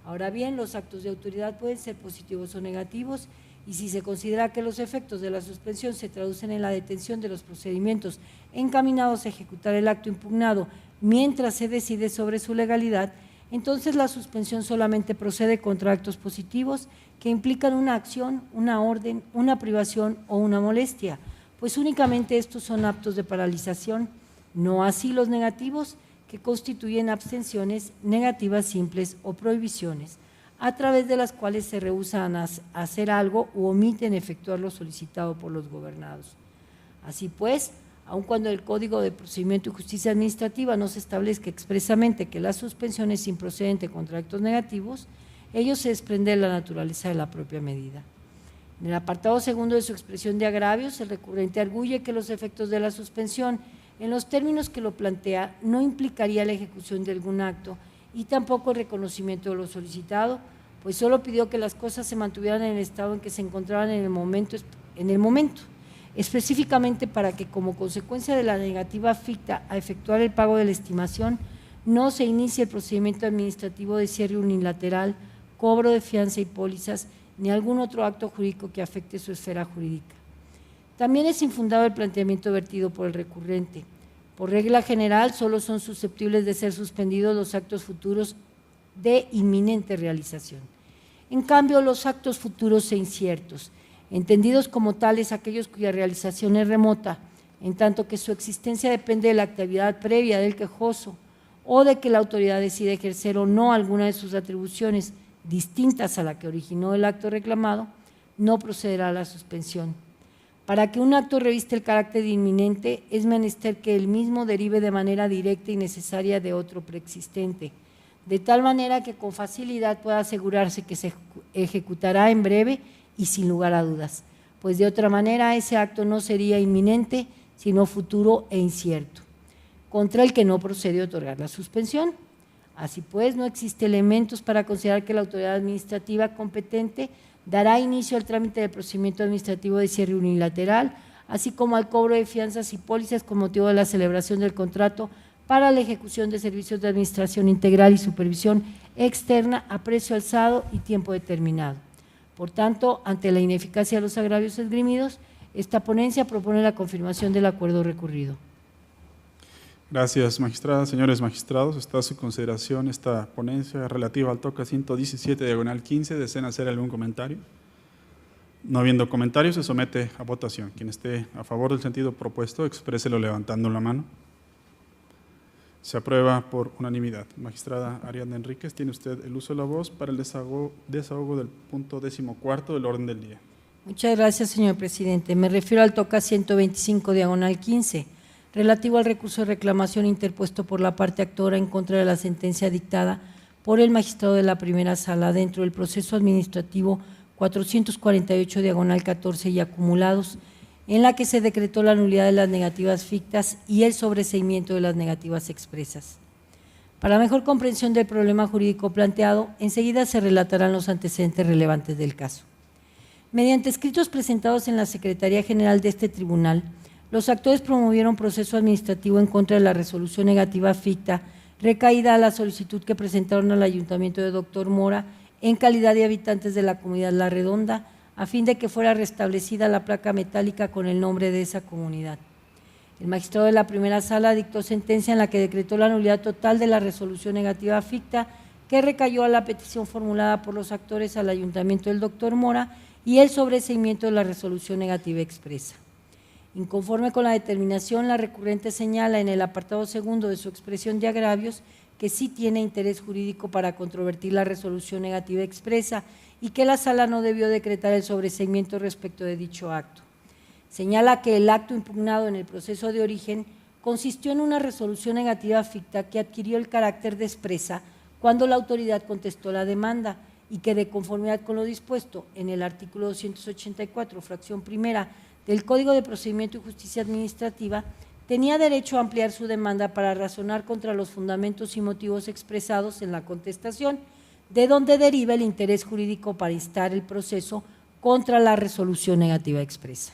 Speaker 4: Ahora bien, los actos de autoridad pueden ser positivos o negativos, y si se considera que los efectos de la suspensión se traducen en la detención de los procedimientos encaminados a ejecutar el acto impugnado mientras se decide sobre su legalidad, entonces la suspensión solamente procede contra actos positivos que implican una acción, una orden, una privación o una molestia, pues únicamente estos son actos de paralización, no así los negativos, que constituyen abstenciones negativas simples o prohibiciones, a través de las cuales se rehúsan a hacer algo u omiten efectuar lo solicitado por los gobernados. Así pues, aun cuando el Código de Procedimiento y Justicia Administrativa no se establezca expresamente que la suspensión es improcedente contra actos negativos, ello se desprende de la naturaleza de la propia medida. En el apartado segundo de su expresión de agravios, el recurrente arguye que los efectos de la suspensión, en los términos que lo plantea, no implicaría la ejecución de algún acto y tampoco el reconocimiento de lo solicitado, pues solo pidió que las cosas se mantuvieran en el estado en que se encontraban en el momento, específicamente para que, como consecuencia de la negativa ficta a efectuar el pago de la estimación, no se inicie el procedimiento administrativo de cierre unilateral, cobro de fianza y pólizas, ni algún otro acto jurídico que afecte su esfera jurídica. También es infundado el planteamiento vertido por el recurrente. Por regla general, solo son susceptibles de ser suspendidos los actos futuros de inminente realización. En cambio, los actos futuros e inciertos, entendidos como tales aquellos cuya realización es remota, en tanto que su existencia depende de la actividad previa del quejoso o de que la autoridad decida ejercer o no alguna de sus atribuciones distintas a la que originó el acto reclamado, no procederá a la suspensión. Para que un acto reviste el carácter de inminente, es menester que el mismo derive de manera directa y necesaria de otro preexistente, de tal manera que con facilidad pueda asegurarse que se ejecutará en breve y sin lugar a dudas, pues de otra manera ese acto no sería inminente, sino futuro e incierto, contra el que no procede otorgar la suspensión. Así pues, no existe elementos para considerar que la autoridad administrativa competente dará inicio al trámite del procedimiento administrativo de cierre unilateral, así como al cobro de fianzas y pólizas con motivo de la celebración del contrato para la ejecución de servicios de administración integral y supervisión externa a precio alzado y tiempo determinado. Por tanto, ante la ineficacia de los agravios esgrimidos, esta ponencia propone la confirmación del acuerdo recurrido.
Speaker 1: Gracias, magistrada. Señores magistrados, está a su consideración esta ponencia relativa al TOCA 117/15. ¿Desean hacer algún comentario? No habiendo comentarios, se somete a votación. Quien esté a favor del sentido propuesto, expréselo levantando la mano. Se aprueba por unanimidad. Magistrada Ariadna Enríquez, tiene usted el uso de la voz para el desahogo del punto 14º del orden del día.
Speaker 4: Muchas gracias, señor presidente. Me refiero al TOCA 125/15, relativo al recurso de reclamación interpuesto por la parte actora en contra de la sentencia dictada por el magistrado de la primera sala dentro del proceso administrativo 448/14 y acumulados, en la que se decretó la nulidad de las negativas fictas y el sobreseimiento de las negativas expresas. Para mejor comprensión del problema jurídico planteado, enseguida se relatarán los antecedentes relevantes del caso. Mediante escritos presentados en la Secretaría General de este tribunal, los actores promovieron proceso administrativo en contra de la resolución negativa ficta recaída a la solicitud que presentaron al Ayuntamiento de Doctor Mora en calidad de habitantes de la comunidad La Redonda, a fin de que fuera restablecida la placa metálica con el nombre de esa comunidad. El magistrado de la primera sala dictó sentencia en la que decretó la nulidad total de la resolución negativa ficta que recayó a la petición formulada por los actores al Ayuntamiento del Doctor Mora y el sobreseimiento de la resolución negativa expresa. Inconforme con la determinación, la recurrente señala en el apartado segundo de su expresión de agravios que sí tiene interés jurídico para controvertir la resolución negativa expresa y que la sala no debió decretar el sobreseimiento respecto de dicho acto. Señala que el acto impugnado en el proceso de origen consistió en una resolución negativa ficta que adquirió el carácter de expresa cuando la autoridad contestó la demanda y que, de conformidad con lo dispuesto en el artículo 284, fracción primera del Código de Procedimiento y Justicia Administrativa, tenía derecho a ampliar su demanda para razonar contra los fundamentos y motivos expresados en la contestación, de donde deriva el interés jurídico para instar el proceso contra la resolución negativa expresa.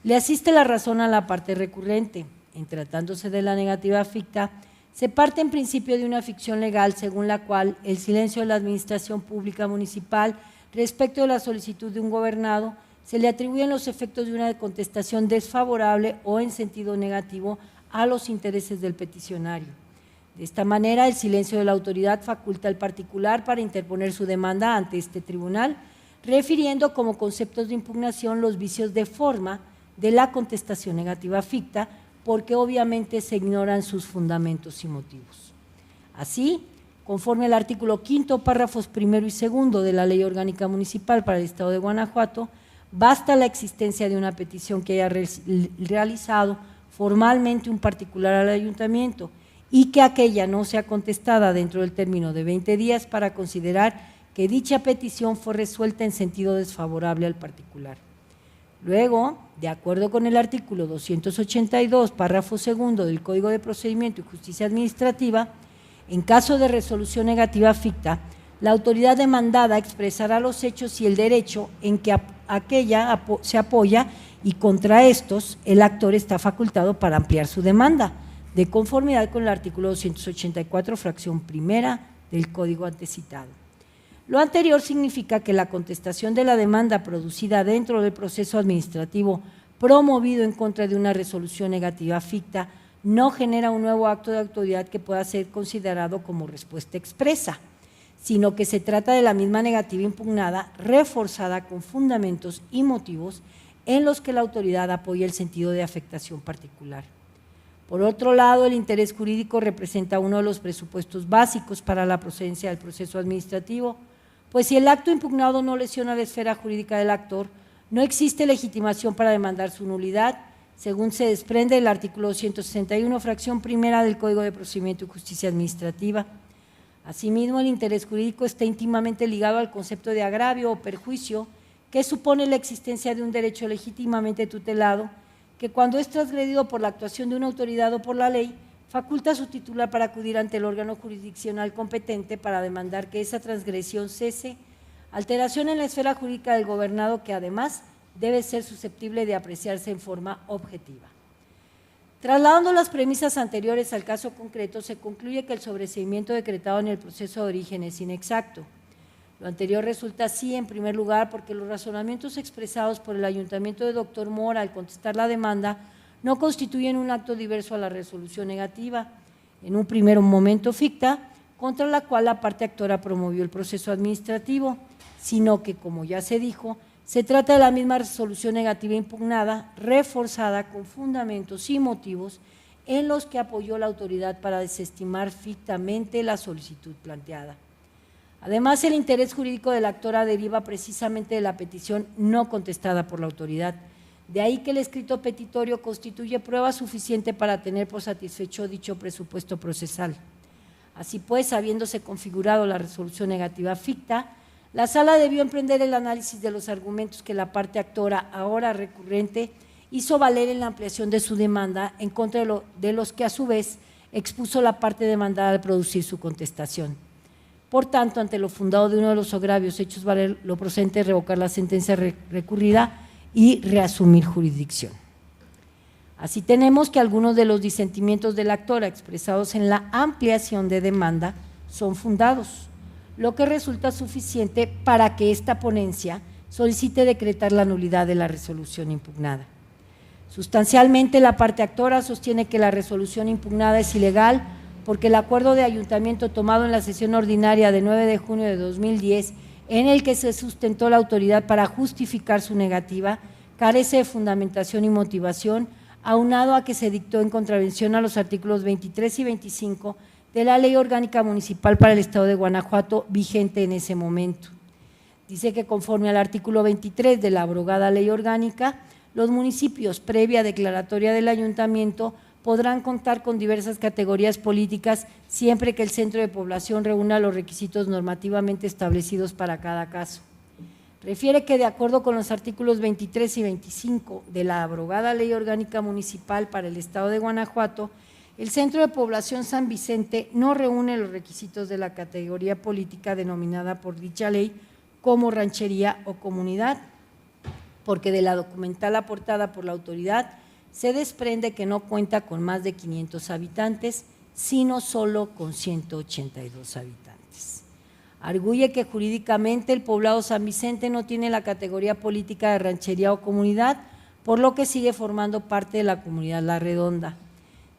Speaker 4: Le asiste la razón a la parte recurrente. En tratándose de la negativa ficta, se parte en principio de una ficción legal según la cual el silencio de la administración pública municipal respecto de la solicitud de un gobernado se le atribuyen los efectos de una contestación desfavorable o en sentido negativo a los intereses del peticionario. De esta manera, el silencio de la autoridad faculta al particular para interponer su demanda ante este tribunal, refiriendo como conceptos de impugnación los vicios de forma de la contestación negativa ficta, porque obviamente se ignoran sus fundamentos y motivos. Así, conforme al artículo 5º, párrafos primero y segundo de la Ley Orgánica Municipal para el Estado de Guanajuato, basta la existencia de una petición que haya realizado formalmente un particular al ayuntamiento y que aquella no sea contestada dentro del término de 20 días para considerar que dicha petición fue resuelta en sentido desfavorable al particular. Luego, de acuerdo con el artículo 282, párrafo segundo del Código de Procedimiento y Justicia Administrativa, en caso de resolución negativa ficta, la autoridad demandada expresará los hechos y el derecho en que aquella se apoya y contra estos el actor está facultado para ampliar su demanda, de conformidad con el artículo 284, fracción primera del Código antecitado. Lo anterior significa que la contestación de la demanda producida dentro del proceso administrativo promovido en contra de una resolución negativa ficta no genera un nuevo acto de autoridad que pueda ser considerado como respuesta expresa, sino que se trata de la misma negativa impugnada reforzada con fundamentos y motivos en los que la autoridad apoya el sentido de afectación particular. Por otro lado, el interés jurídico representa uno de los presupuestos básicos para la procedencia del proceso administrativo, pues si el acto impugnado no lesiona la esfera jurídica del actor, no existe legitimación para demandar su nulidad, según se desprende del artículo 261, fracción primera del Código de Procedimiento y Justicia Administrativa. Asimismo, el interés jurídico está íntimamente ligado al concepto de agravio o perjuicio, que supone la existencia de un derecho legítimamente tutelado, que cuando es transgredido por la actuación de una autoridad o por la ley, faculta a su titular para acudir ante el órgano jurisdiccional competente para demandar que esa transgresión cese, alteración en la esfera jurídica del gobernado que además debe ser susceptible de apreciarse en forma objetiva. Trasladando las premisas anteriores al caso concreto, se concluye que el sobreseimiento decretado en el proceso de origen es inexacto. Lo anterior resulta así, en primer lugar, porque los razonamientos expresados por el Ayuntamiento de Doctor Mora al contestar la demanda no constituyen un acto diverso a la resolución negativa, en un primer momento ficta, contra la cual la parte actora promovió el proceso administrativo, sino que, como ya se dijo, se trata de la misma resolución negativa impugnada, reforzada con fundamentos y motivos en los que apoyó la autoridad para desestimar fictamente la solicitud planteada. Además, el interés jurídico de la actora deriva precisamente de la petición no contestada por la autoridad. De ahí que el escrito petitorio constituye prueba suficiente para tener por satisfecho dicho presupuesto procesal. Así pues, habiéndose configurado la resolución negativa ficta, la Sala debió emprender el análisis de los argumentos que la parte actora, ahora recurrente, hizo valer en la ampliación de su demanda en contra de los que a su vez expuso la parte demandada al producir su contestación. Por tanto, ante lo fundado de uno de los agravios hechos valer lo procedente, revocar la sentencia recurrida y reasumir jurisdicción. Así tenemos que algunos de los disentimientos de la actora expresados en la ampliación de demanda son fundados, lo que resulta suficiente para que esta ponencia solicite decretar la nulidad de la resolución impugnada. Sustancialmente, la parte actora sostiene que la resolución impugnada es ilegal porque el acuerdo de ayuntamiento tomado en la sesión ordinaria de 9 de junio de 2010, en el que se sustentó la autoridad para justificar su negativa, carece de fundamentación y motivación, aunado a que se dictó en contravención a los artículos 23 y 25 de la Ley Orgánica Municipal para el Estado de Guanajuato, vigente en ese momento. Dice que conforme al artículo 23 de la abrogada Ley Orgánica, los municipios, previa declaratoria del ayuntamiento, podrán contar con diversas categorías políticas siempre que el centro de población reúna los requisitos normativamente establecidos para cada caso. Refiere que de acuerdo con los artículos 23 y 25 de la abrogada Ley Orgánica Municipal para el Estado de Guanajuato, el centro de población San Vicente no reúne los requisitos de la categoría política denominada por dicha ley como ranchería o comunidad, porque de la documental aportada por la autoridad se desprende que no cuenta con más de 500 habitantes sino solo con 182 habitantes. Arguye que jurídicamente el poblado San Vicente no tiene la categoría política de ranchería o comunidad, por lo que sigue formando parte de la comunidad La Redonda.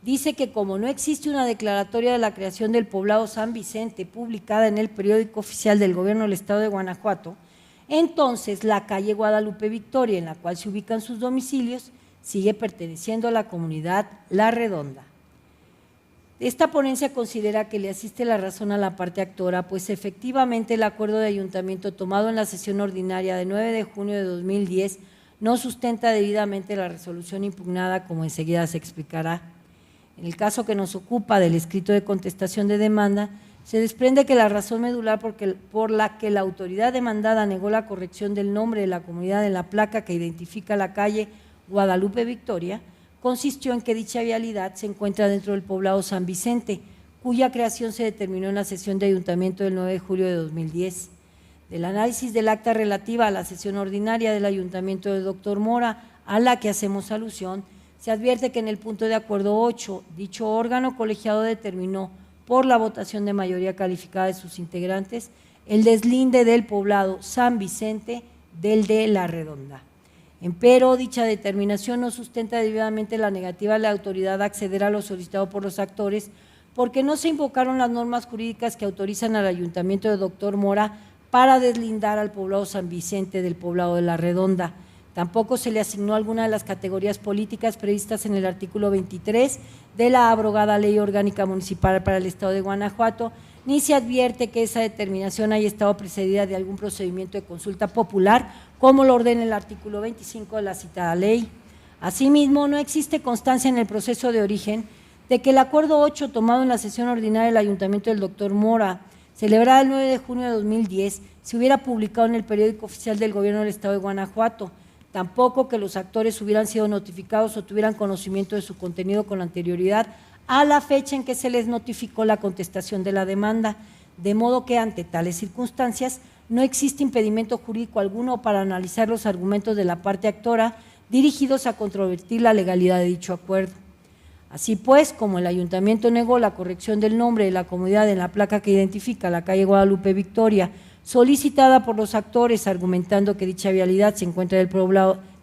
Speaker 4: Dice que como no existe una declaratoria de la creación del poblado San Vicente publicada en el periódico oficial del Gobierno del Estado de Guanajuato, entonces la calle Guadalupe Victoria, en la cual se ubican sus domicilios, sigue perteneciendo a la comunidad La Redonda. Esta ponencia considera que le asiste la razón a la parte actora, pues efectivamente el acuerdo de ayuntamiento tomado en la sesión ordinaria de 9 de junio de 2010 no sustenta debidamente la resolución impugnada, como enseguida se explicará. En el caso que nos ocupa del escrito de contestación de demanda, se desprende que la razón medular por la que la autoridad demandada negó la corrección del nombre de la comunidad en la placa que identifica la calle Guadalupe Victoria consistió en que dicha vialidad se encuentra dentro del poblado San Vicente, cuya creación se determinó en la sesión de ayuntamiento del 9 de julio de 2010. Del análisis del acta relativa a la sesión ordinaria del ayuntamiento del doctor Mora, a la que hacemos alusión, se advierte que en el punto de acuerdo 8, dicho órgano colegiado determinó, por la votación de mayoría calificada de sus integrantes, el deslinde del poblado San Vicente del de La Redonda. Empero, dicha determinación no sustenta debidamente la negativa de la autoridad a acceder a lo solicitado por los actores, porque no se invocaron las normas jurídicas que autorizan al ayuntamiento de doctor Mora para deslindar al poblado San Vicente del poblado de La Redonda. Tampoco se le asignó alguna de las categorías políticas previstas en el artículo 23 de la abrogada Ley Orgánica Municipal para el Estado de Guanajuato, ni se advierte que esa determinación haya estado precedida de algún procedimiento de consulta popular, como lo ordena el artículo 25 de la citada ley. Asimismo, no existe constancia en el proceso de origen de que el acuerdo 8 tomado en la sesión ordinaria del ayuntamiento del doctor Mora, celebrada el 9 de junio de 2010, se hubiera publicado en el periódico oficial del Gobierno del Estado de Guanajuato, tampoco que los actores hubieran sido notificados o tuvieran conocimiento de su contenido con anterioridad a la fecha en que se les notificó la contestación de la demanda, de modo que ante tales circunstancias no existe impedimento jurídico alguno para analizar los argumentos de la parte actora dirigidos a controvertir la legalidad de dicho acuerdo. Así pues, como el ayuntamiento negó la corrección del nombre de la comunidad en la placa que identifica la calle Guadalupe Victoria, solicitada por los actores argumentando que dicha vialidad se encuentra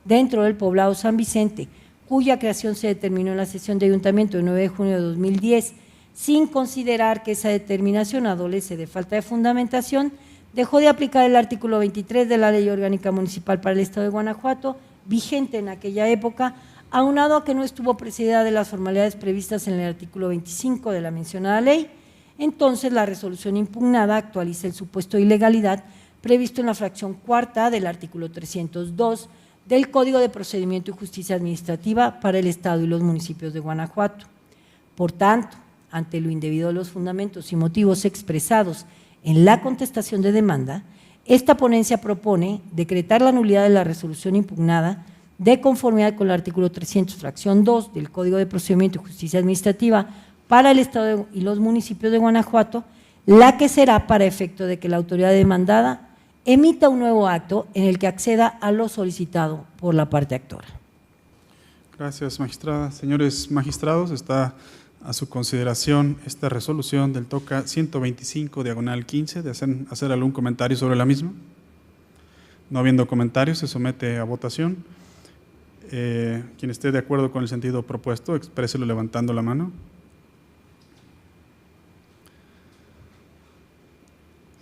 Speaker 4: dentro del poblado San Vicente, cuya creación se determinó en la sesión de ayuntamiento del 9 de junio de 2010, sin considerar que esa determinación adolece de falta de fundamentación, dejó de aplicar el artículo 23 de la Ley Orgánica Municipal para el Estado de Guanajuato, vigente en aquella época, aunado a que no estuvo precedida de las formalidades previstas en el artículo 25 de la mencionada ley. Entonces la resolución impugnada actualiza el supuesto de ilegalidad previsto en la fracción cuarta del artículo 302 del Código de Procedimiento y Justicia Administrativa para el Estado y los municipios de Guanajuato. Por tanto, ante lo indebido de los fundamentos y motivos expresados en la contestación de demanda, esta ponencia propone decretar la nulidad de la resolución impugnada de conformidad con el artículo 300, fracción 2 del Código de Procedimiento y Justicia Administrativa para el Estado y los municipios de Guanajuato, la que será para efecto de que la autoridad demandada emita un nuevo acto en el que acceda a lo solicitado por la parte actora.
Speaker 1: Gracias, magistrada. Señores magistrados, está a su consideración esta resolución del TOCA 125/15, de hacer algún comentario sobre la misma. No habiendo comentarios, se somete a votación. Quien esté de acuerdo con el sentido propuesto, expréselo levantando la mano.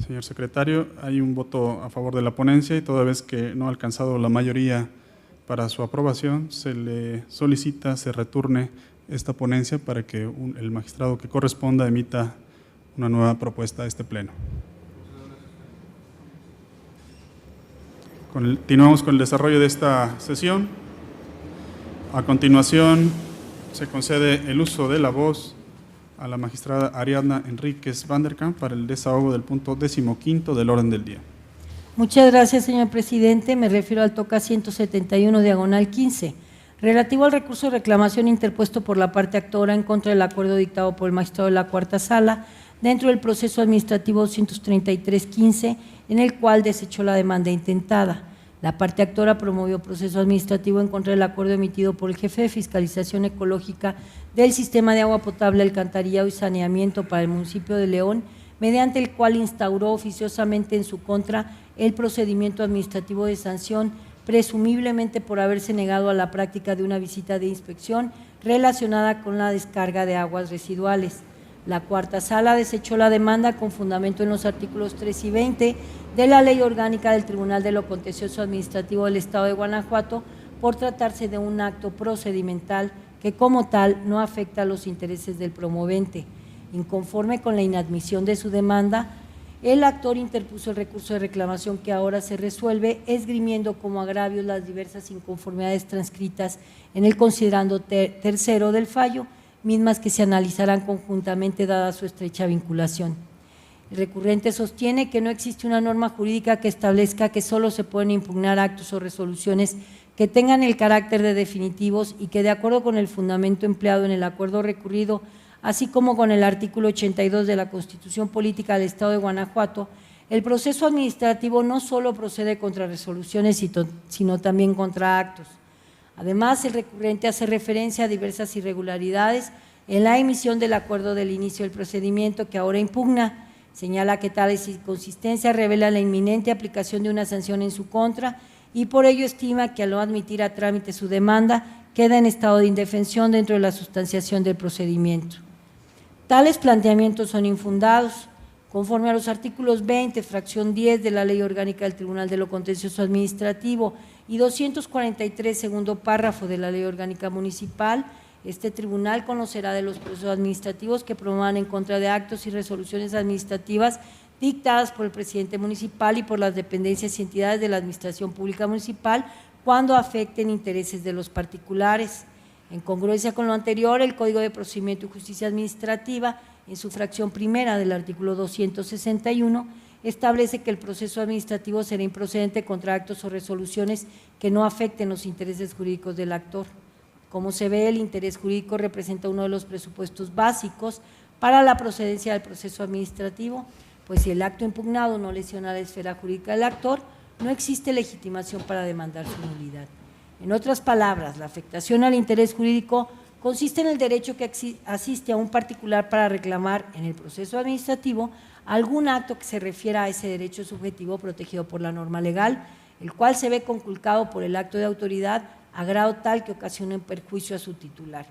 Speaker 1: Señor secretario, hay un voto a favor de la ponencia y toda vez que no ha alcanzado la mayoría para su aprobación, se le solicita, se returne esta ponencia para que el magistrado que corresponda emita una nueva propuesta a este pleno. Continuamos con el desarrollo de esta sesión. A continuación, se concede el uso de la voz a la magistrada Ariadna Enríquez Vanderkamp para el desahogo del punto 15º del orden del día.
Speaker 4: Muchas gracias, señor presidente. Me refiero al TOCA 171/15, relativo al recurso de reclamación interpuesto por la parte actora en contra del acuerdo dictado por el magistrado de la Cuarta Sala dentro del proceso administrativo 233/15, en el cual desechó la demanda intentada. La parte actora promovió proceso administrativo en contra del acuerdo emitido por el jefe de fiscalización ecológica del sistema de agua potable, alcantarillado y saneamiento para el municipio de León, mediante el cual instauró oficiosamente en su contra el procedimiento administrativo de sanción, presumiblemente por haberse negado a la práctica de una visita de inspección relacionada con la descarga de aguas residuales. La cuarta sala desechó la demanda con fundamento en los artículos 3 y 20 de la Ley Orgánica del Tribunal de lo Contencioso Administrativo del Estado de Guanajuato por tratarse de un acto procedimental que como tal no afecta a los intereses del promovente. Inconforme con la inadmisión de su demanda, el actor interpuso el recurso de reclamación que ahora se resuelve, esgrimiendo como agravios las diversas inconformidades transcritas en el considerando tercero del fallo, mismas que se analizarán conjuntamente dada su estrecha vinculación. El recurrente sostiene que no existe una norma jurídica que establezca que solo se pueden impugnar actos o resoluciones que tengan el carácter de definitivos y que, de acuerdo con el fundamento empleado en el acuerdo recurrido, así como con el artículo 82 de la Constitución Política del Estado de Guanajuato, el proceso administrativo no solo procede contra resoluciones, sino también contra actos. Además, el recurrente hace referencia a diversas irregularidades en la emisión del acuerdo del inicio del procedimiento que ahora impugna. Señala que tales inconsistencias revelan la inminente aplicación de una sanción en su contra y por ello estima que al no admitir a trámite su demanda, queda en estado de indefensión dentro de la sustanciación del procedimiento. Tales planteamientos son infundados. Conforme a los artículos 20, fracción 10 de la Ley Orgánica del Tribunal de lo Contencioso Administrativo y 243, segundo párrafo de la Ley Orgánica Municipal, este tribunal conocerá de los procesos administrativos que promuevan en contra de actos y resoluciones administrativas dictadas por el presidente municipal y por las dependencias y entidades de la Administración Pública Municipal cuando afecten intereses de los particulares. En congruencia con lo anterior, el Código de Procedimiento y Justicia Administrativa, en su fracción primera del artículo 261, establece que el proceso administrativo será improcedente contra actos o resoluciones que no afecten los intereses jurídicos del actor. Como se ve, el interés jurídico representa uno de los presupuestos básicos para la procedencia del proceso administrativo, pues si el acto impugnado no lesiona la esfera jurídica del actor, no existe legitimación para demandar su nulidad. En otras palabras, la afectación al interés jurídico consiste en el derecho que asiste a un particular para reclamar en el proceso administrativo algún acto que se refiera a ese derecho subjetivo protegido por la norma legal, el cual se ve conculcado por el acto de autoridad a grado tal que ocasiona un perjuicio a su titular.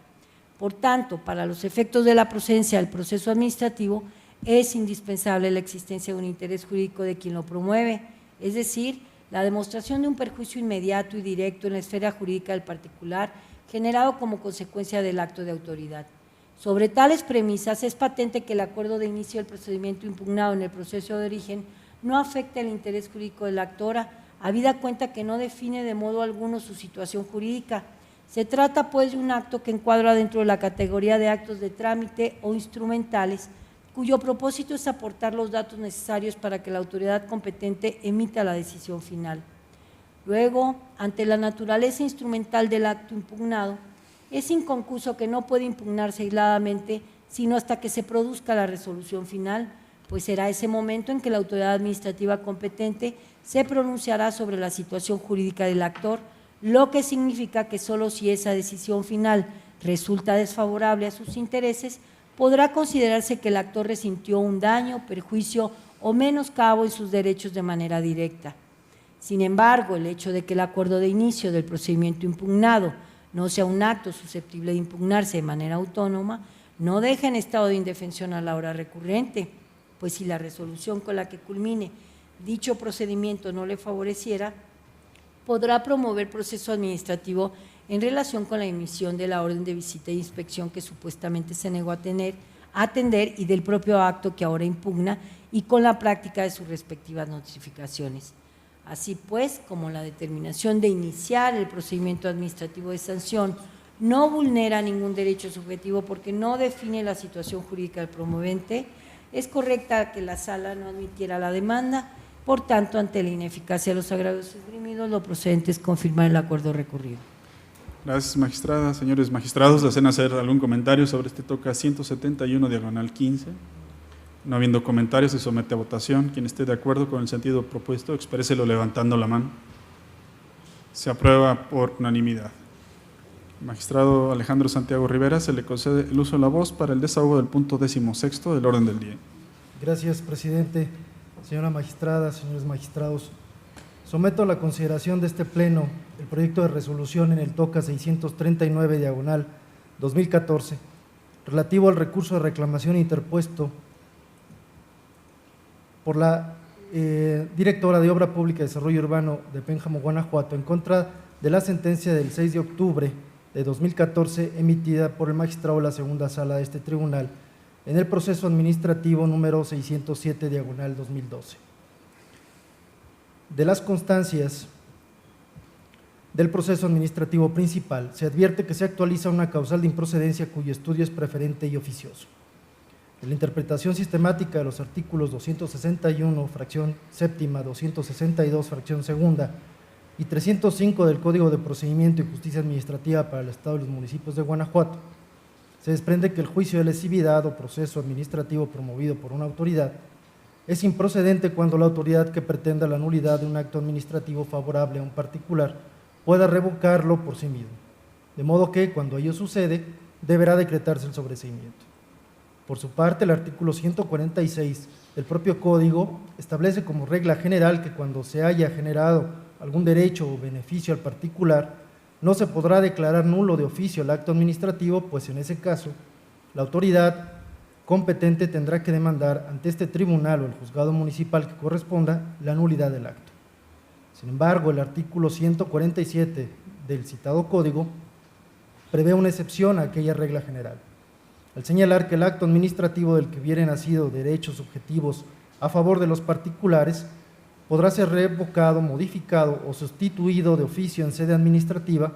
Speaker 4: Por tanto, para los efectos de la procedencia del proceso administrativo, es indispensable la existencia de un interés jurídico de quien lo promueve, es decir, la demostración de un perjuicio inmediato y directo en la esfera jurídica del particular generado como consecuencia del acto de autoridad. Sobre tales premisas, es patente que el acuerdo de inicio del procedimiento impugnado en el proceso de origen no afecta el interés jurídico de la actora, habida cuenta que no define de modo alguno su situación jurídica. Se trata, pues, de un acto que encuadra dentro de la categoría de actos de trámite o instrumentales, cuyo propósito es aportar los datos necesarios para que la autoridad competente emita la decisión final. Luego, ante la naturaleza instrumental del acto impugnado, es inconcuso que no puede impugnarse aisladamente, sino hasta que se produzca la resolución final, pues será ese momento en que la autoridad administrativa competente se pronunciará sobre la situación jurídica del actor, lo que significa que solo si esa decisión final resulta desfavorable a sus intereses, podrá considerarse que el actor resintió un daño, perjuicio o menoscabo en sus derechos de manera directa. Sin embargo, el hecho de que el acuerdo de inicio del procedimiento impugnado no sea un acto susceptible de impugnarse de manera autónoma, no deja en estado de indefensión a la hora recurrente, pues si la resolución con la que culmine dicho procedimiento no le favoreciera, podrá promover proceso administrativo en relación con la emisión de la orden de visita e inspección que supuestamente se negó a atender y del propio acto que ahora impugna y con la práctica de sus respectivas notificaciones. Así pues, como la determinación de iniciar el procedimiento administrativo de sanción no vulnera ningún derecho subjetivo porque no define la situación jurídica del promovente, es correcta que la sala no admitiera la demanda. Por tanto, ante la ineficacia de los agravios esgrimidos, lo procedente es confirmar el acuerdo recurrido.
Speaker 1: Gracias, magistrada. Señores magistrados, ¿desean hacer algún comentario sobre este toca 171, diagonal 15? No habiendo comentarios, se somete a votación. Quien esté de acuerdo con el sentido propuesto, expréselo levantando la mano. Se aprueba por unanimidad. Magistrado Alejandro Santiago Rivera, se le concede el uso de la voz para el desahogo del punto 16º del orden del día.
Speaker 5: Gracias, presidente. Señora magistrada, señores magistrados, someto a la consideración de este Pleno el proyecto de resolución en el TOCA 639/2014, relativo al recurso de reclamación interpuesto por la directora de Obra Pública y Desarrollo Urbano de Pénjamo, Guanajuato, en contra de la sentencia del 6 de octubre de 2014 emitida por el magistrado de la segunda sala de este tribunal en el proceso administrativo número 607/2012. De las constancias del proceso administrativo principal, se advierte que se actualiza una causal de improcedencia cuyo estudio es preferente y oficioso. En la interpretación sistemática de los artículos 261, fracción séptima, 262, fracción segunda, y 305 del Código de Procedimiento y Justicia Administrativa para el Estado y los municipios de Guanajuato, se desprende que el juicio de lesividad o proceso administrativo promovido por una autoridad es improcedente cuando la autoridad que pretenda la nulidad de un acto administrativo favorable a un particular pueda revocarlo por sí mismo, de modo que, cuando ello sucede, deberá decretarse el sobreseimiento. Por su parte, el artículo 146 del propio Código establece como regla general que cuando se haya generado algún derecho o beneficio al particular, no se podrá declarar nulo de oficio el acto administrativo, pues en ese caso, la autoridad competente tendrá que demandar ante este tribunal o el juzgado municipal que corresponda la nulidad del acto. Sin embargo, el artículo 147 del citado Código prevé una excepción a aquella regla general, al señalar que el acto administrativo del que hubiere nacido derechos subjetivos a favor de los particulares podrá ser revocado, modificado o sustituido de oficio en sede administrativa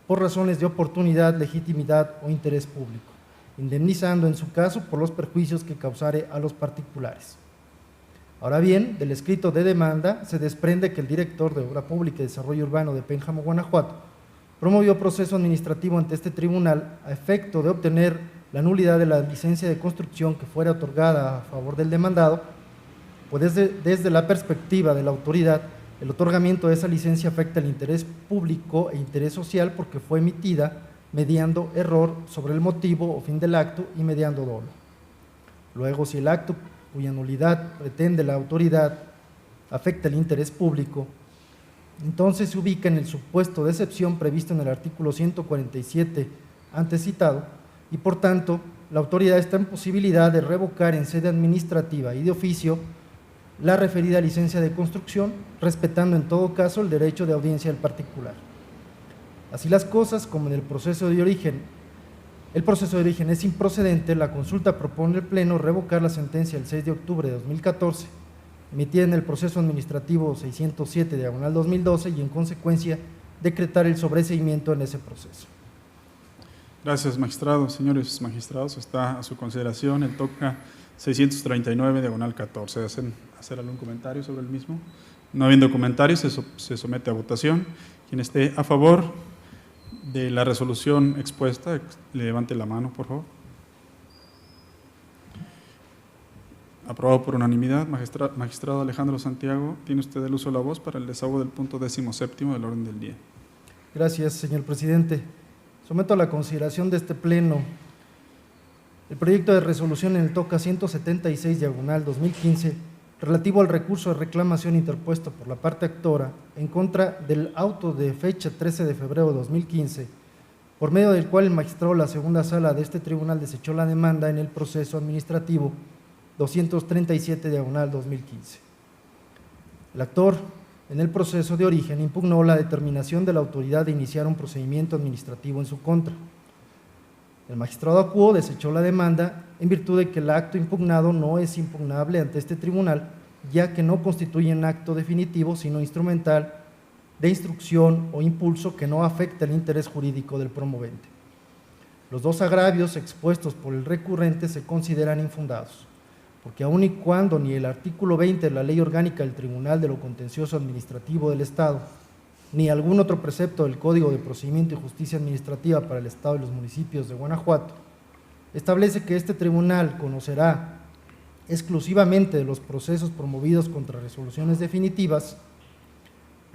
Speaker 5: por razones de oportunidad, legitimidad o interés público, indemnizando en su caso por los perjuicios que causare a los particulares. Ahora bien, del escrito de demanda se desprende que el director de Obra Pública y Desarrollo Urbano de Pénjamo, Guanajuato, promovió proceso administrativo ante este tribunal a efecto de obtener la nulidad de la licencia de construcción que fuera otorgada a favor del demandado, pues desde la perspectiva de la autoridad, el otorgamiento de esa licencia afecta el interés público e interés social porque fue emitida mediando error sobre el motivo o fin del acto y mediando dolo. Luego, si el acto cuya nulidad pretende la autoridad afecta el interés público, entonces se ubica en el supuesto de excepción previsto en el artículo 147 antes citado y por tanto la autoridad está en posibilidad de revocar en sede administrativa y de oficio la referida licencia de construcción, respetando en todo caso el derecho de audiencia del particular. Así las cosas, como en el proceso de origen es improcedente, la consulta propone al Pleno revocar la sentencia del 6 de octubre de 2014, emitida en el proceso administrativo 607/2012 y en consecuencia decretar el sobreseimiento en ese proceso.
Speaker 1: Gracias, magistrado. Señores magistrados, está a su consideración el TOCA 639/14. ¿Hacen algún comentario sobre el mismo? No habiendo comentarios, se somete a votación. Quien esté a favor de la resolución expuesta, levante la mano, por favor. Aprobado por unanimidad. Magistrado Alejandro Santiago, tiene usted el uso de la voz para el desahogo del punto 17º del orden del día.
Speaker 5: Gracias, señor presidente. Someto a la consideración de este Pleno el proyecto de resolución en el TOCA 176/2015 relativo al recurso de reclamación interpuesto por la parte actora en contra del auto de fecha 13 de febrero de 2015, por medio del cual el magistrado de la segunda sala de este tribunal desechó la demanda en el proceso administrativo 237/2015. El actor, en el proceso de origen, impugnó la determinación de la autoridad de iniciar un procedimiento administrativo en su contra. El magistrado acuo desechó la demanda en virtud de que el acto impugnado no es impugnable ante este tribunal, ya que no constituye un acto definitivo, sino instrumental de instrucción o impulso que no afecta el interés jurídico del promovente. Los dos agravios expuestos por el recurrente se consideran infundados, porque aun y cuando ni el artículo 20 de la Ley Orgánica del Tribunal de lo Contencioso Administrativo del Estado, ni algún otro precepto del Código de Procedimiento y Justicia Administrativa para el Estado y los municipios de Guanajuato establece que este tribunal conocerá exclusivamente de los procesos promovidos contra resoluciones definitivas,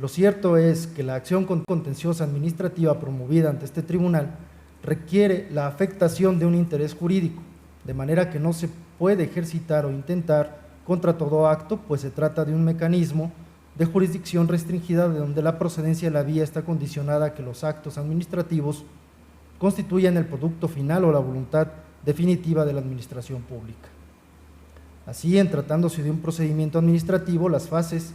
Speaker 5: Lo cierto es que la acción contenciosa administrativa promovida ante este tribunal requiere la afectación de un interés jurídico, de manera que no se puede ejercitar o intentar contra todo acto, pues se trata de un mecanismo de jurisdicción restringida de donde la procedencia de la vía está condicionada a que los actos administrativos constituyan el producto final o la voluntad definitiva de la administración pública. Así, en tratándose de un procedimiento administrativo, las fases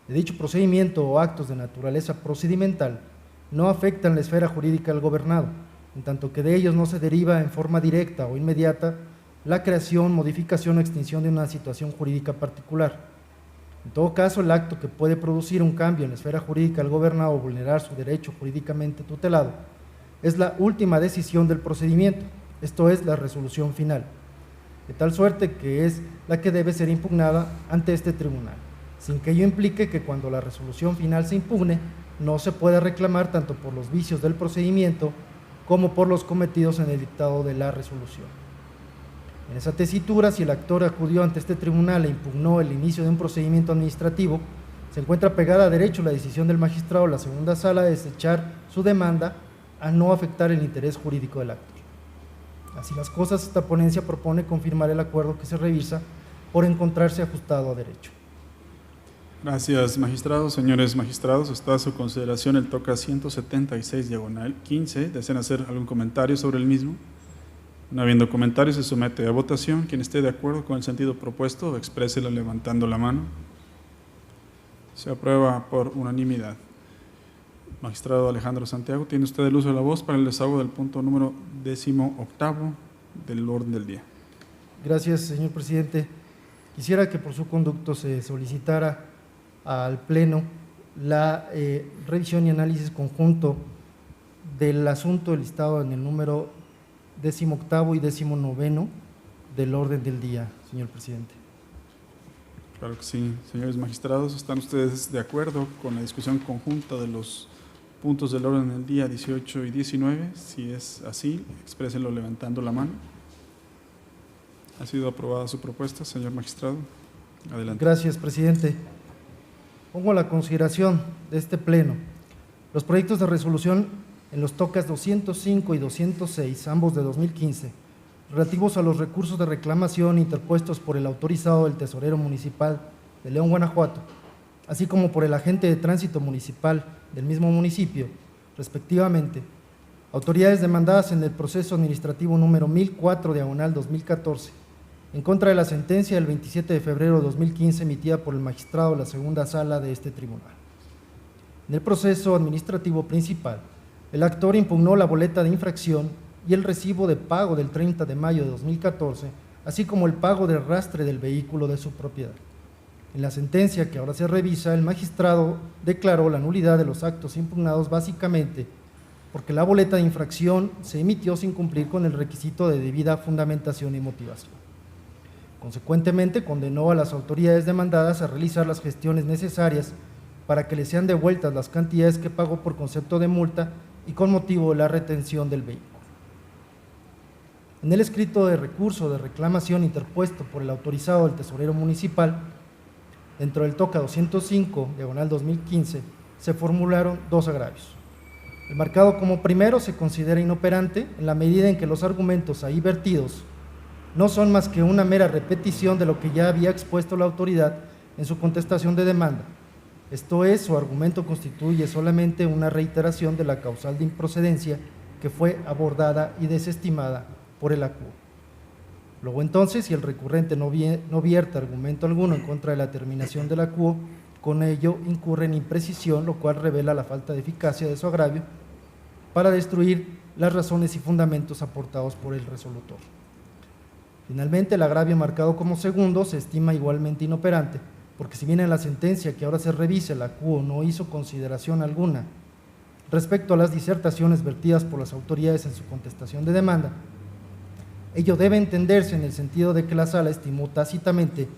Speaker 5: de dicho procedimiento o actos de naturaleza procedimental no afectan la esfera jurídica del gobernado, en tanto que de ellos no se deriva en forma directa o inmediata la creación, modificación o extinción de una situación jurídica particular. En todo caso, el acto que puede producir un cambio en la esfera jurídica del gobernado o vulnerar su derecho jurídicamente tutelado es la última decisión del procedimiento, esto es, la resolución final, de tal suerte que es la que debe ser impugnada ante este tribunal, sin que ello implique que cuando la resolución final se impugne, no se pueda reclamar tanto por los vicios del procedimiento como por los cometidos en el dictado de la resolución. En esa tesitura, si el actor acudió ante este tribunal e impugnó el inicio de un procedimiento administrativo, se encuentra pegada a derecho la decisión del magistrado de la segunda sala de desechar su demanda a no afectar el interés jurídico del actor. Así las cosas, esta ponencia propone confirmar el acuerdo que se revisa por encontrarse ajustado a derecho.
Speaker 1: Gracias, magistrados. Señores magistrados, está a su consideración el toca 176/15. ¿Desean hacer algún comentario sobre el mismo? No habiendo comentarios, se somete a votación. Quien esté de acuerdo con el sentido propuesto, expréselo levantando la mano. Se aprueba por unanimidad. Magistrado Alejandro Santiago, tiene usted el uso de la voz para el desahogo del punto número 18º del orden del día.
Speaker 5: Gracias, señor presidente. Quisiera que por su conducto se solicitara al Pleno la revisión y análisis conjunto del asunto listado en el número 18º y 19º del orden del día, señor presidente.
Speaker 1: Claro que sí. Señores magistrados, ¿están ustedes de acuerdo con la discusión conjunta de los puntos del orden del día 18 y 19? Si es así, exprésenlo levantando la mano. ¿Ha sido aprobada su propuesta, señor magistrado? Adelante.
Speaker 5: Gracias, presidente. Pongo a la consideración de este Pleno los proyectos de resolución en los tocas 205 y 206, ambos de 2015, relativos a los recursos de reclamación interpuestos por el autorizado del tesorero municipal de León, Guanajuato, así como por el agente de tránsito municipal del mismo municipio, respectivamente, autoridades demandadas en el proceso administrativo número 1004/2014, en contra de la sentencia del 27 de febrero de 2015 emitida por el magistrado de la segunda sala de este tribunal. En el proceso administrativo principal, el actor impugnó la boleta de infracción y el recibo de pago del 30 de mayo de 2014, así como el pago de arrastre del vehículo de su propiedad. En la sentencia que ahora se revisa, el magistrado declaró la nulidad de los actos impugnados básicamente porque la boleta de infracción se emitió sin cumplir con el requisito de debida fundamentación y motivación. Consecuentemente, condenó a las autoridades demandadas a realizar las gestiones necesarias para que le sean devueltas las cantidades que pagó por concepto de multa y con motivo de la retención del vehículo. En el escrito de recurso de reclamación interpuesto por el autorizado del tesorero municipal, dentro del toca 205/2015, se formularon dos agravios. El marcado como primero se considera inoperante en la medida en que los argumentos ahí vertidos no son más que una mera repetición de lo que ya había expuesto la autoridad en su contestación de demanda. Esto es, su argumento constituye solamente una reiteración de la causal de improcedencia que fue abordada y desestimada por el acuo. Luego entonces, si el recurrente no vierte argumento alguno en contra de la terminación del acuo, con ello incurre en imprecisión, lo cual revela la falta de eficacia de su agravio para destruir las razones y fundamentos aportados por el resolutor. Finalmente, el agravio marcado como segundo se estima igualmente inoperante, porque si bien en la sentencia que ahora se revisa el acuo no hizo consideración alguna respecto a las disertaciones vertidas por las autoridades en su contestación de demanda, ello debe entenderse en el sentido de que la sala estimó tácitamente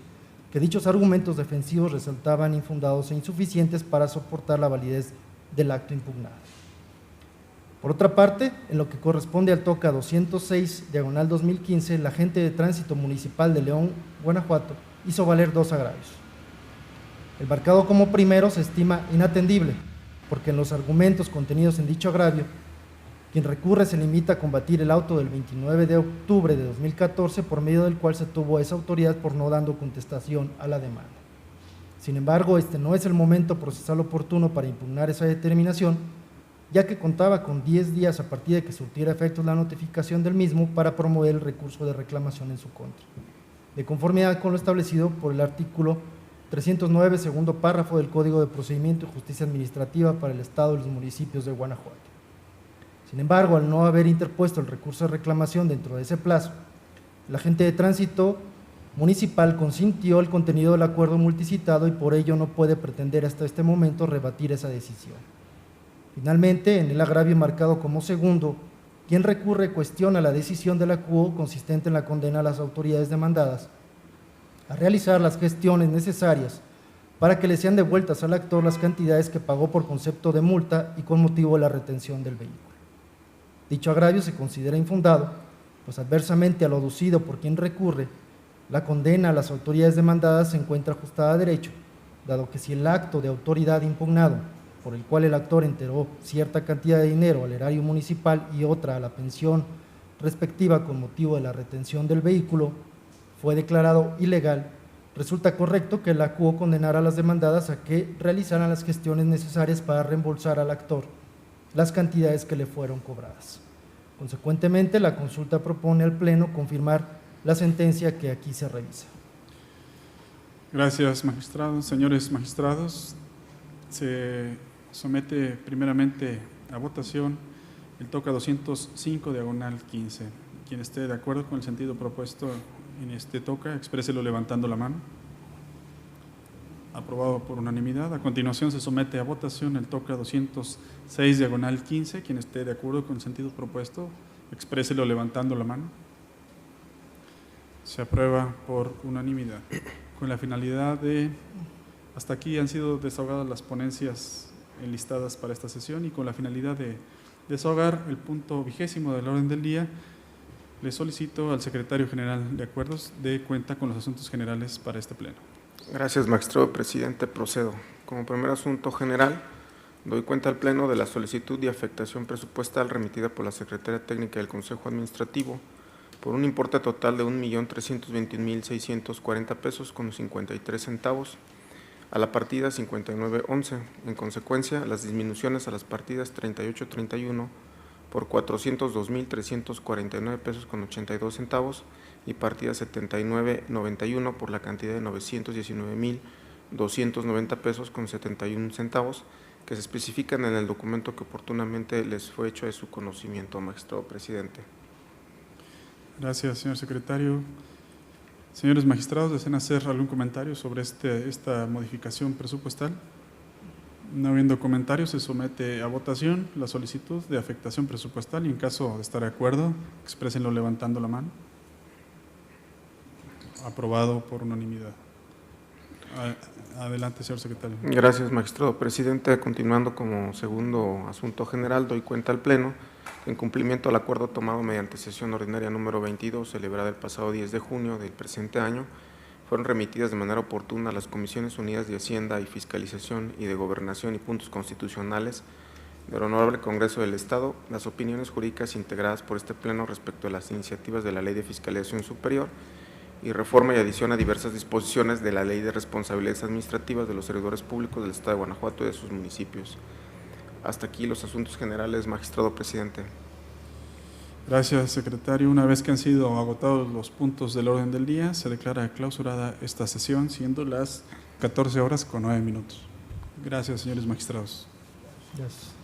Speaker 5: que dichos argumentos defensivos resultaban infundados e insuficientes para soportar la validez del acto impugnado. Por otra parte, en lo que corresponde al toca 206/2015, el agente de tránsito municipal de León, Guanajuato, hizo valer dos agravios. El marcado como primero se estima inatendible, porque en los argumentos contenidos en dicho agravio, quien recurre se limita a combatir el auto del 29 de octubre de 2014, por medio del cual se tuvo esa autoridad por no dando contestación a la demanda. Sin embargo, este no es el momento procesal oportuno para impugnar esa determinación, ya que contaba con 10 días a partir de que surtiera efectos la notificación del mismo para promover el recurso de reclamación en su contra, de conformidad con lo establecido por el artículo 309, segundo párrafo del Código de Procedimiento y Justicia Administrativa para el Estado y los municipios de Guanajuato. Sin embargo, al no haber interpuesto el recurso de reclamación dentro de ese plazo, el agente de tránsito municipal consintió el contenido del acuerdo multicitado y por ello no puede pretender hasta este momento rebatir esa decisión. Finalmente, en el agravio marcado como segundo, quien recurre cuestiona la decisión de la CUO consistente en la condena a las autoridades demandadas a realizar las gestiones necesarias para que le sean devueltas al actor las cantidades que pagó por concepto de multa y con motivo de la retención del vehículo. Dicho agravio se considera infundado, pues adversamente a lo aducido por quien recurre, la condena a las autoridades demandadas se encuentra ajustada a derecho, dado que si el acto de autoridad impugnado, por el cual el actor enteró cierta cantidad de dinero al erario municipal y otra a la pensión respectiva con motivo de la retención del vehículo, fue declarado ilegal, resulta correcto que la CUO condenara a las demandadas a que realizaran las gestiones necesarias para reembolsar al actor las cantidades que le fueron cobradas. Consecuentemente, la consulta propone al Pleno confirmar la sentencia que aquí se revisa.
Speaker 1: Gracias, magistrado. Señores magistrados, se somete primeramente a votación el toca 205, diagonal 15. Quien esté de acuerdo con el sentido propuesto en este toca, expréselo levantando la mano. Aprobado por unanimidad. A continuación se somete a votación el toca 206, diagonal 15. Quien esté de acuerdo con el sentido propuesto, expréselo levantando la mano. Se aprueba por unanimidad. Con la finalidad de… Hasta aquí han sido desahogadas las ponencias enlistadas para esta sesión y con la finalidad de desahogar el punto 20º del orden del día, le solicito al secretario general de Acuerdos de cuenta con los asuntos generales para este pleno.
Speaker 2: Gracias, magistrado presidente. Procedo. Como primer asunto general, doy cuenta al Pleno de la solicitud de afectación presupuestal remitida por la Secretaría Técnica del Consejo Administrativo por un importe total de 1.321.640 pesos con 53 centavos a la partida 5911. En consecuencia, las disminuciones a las partidas 3831 por 402.349 pesos con 82 centavos y partida 7991 por la cantidad de 919.290 pesos con 71 centavos que se especifican en el documento que oportunamente les fue hecho de su conocimiento, magistrado presidente.
Speaker 1: Gracias, señor secretario. Señores magistrados, ¿desean hacer algún comentario sobre esta modificación presupuestal? No habiendo comentarios, se somete a votación la solicitud de afectación presupuestal y en caso de estar de acuerdo, exprésenlo levantando la mano. Aprobado por unanimidad. Adelante, señor secretario.
Speaker 2: Gracias, magistrado presidente. Continuando como segundo asunto general, doy cuenta al Pleno en cumplimiento al acuerdo tomado mediante sesión ordinaria número 22, celebrada el pasado 10 de junio del presente año, fueron remitidas de manera oportuna a las Comisiones Unidas de Hacienda y Fiscalización y de Gobernación y Puntos Constitucionales del Honorable Congreso del Estado las opiniones jurídicas integradas por este Pleno respecto a las iniciativas de la Ley de Fiscalización Superior y reforma y adición a diversas disposiciones de la Ley de Responsabilidades Administrativas de los Servidores Públicos del Estado de Guanajuato y de sus municipios. Hasta aquí los asuntos generales, magistrado presidente.
Speaker 1: Gracias, secretario. Una vez que han sido agotados los puntos del orden del día, se declara clausurada esta sesión, siendo las 14 horas con 9 minutos. Gracias, señores magistrados.
Speaker 5: Gracias.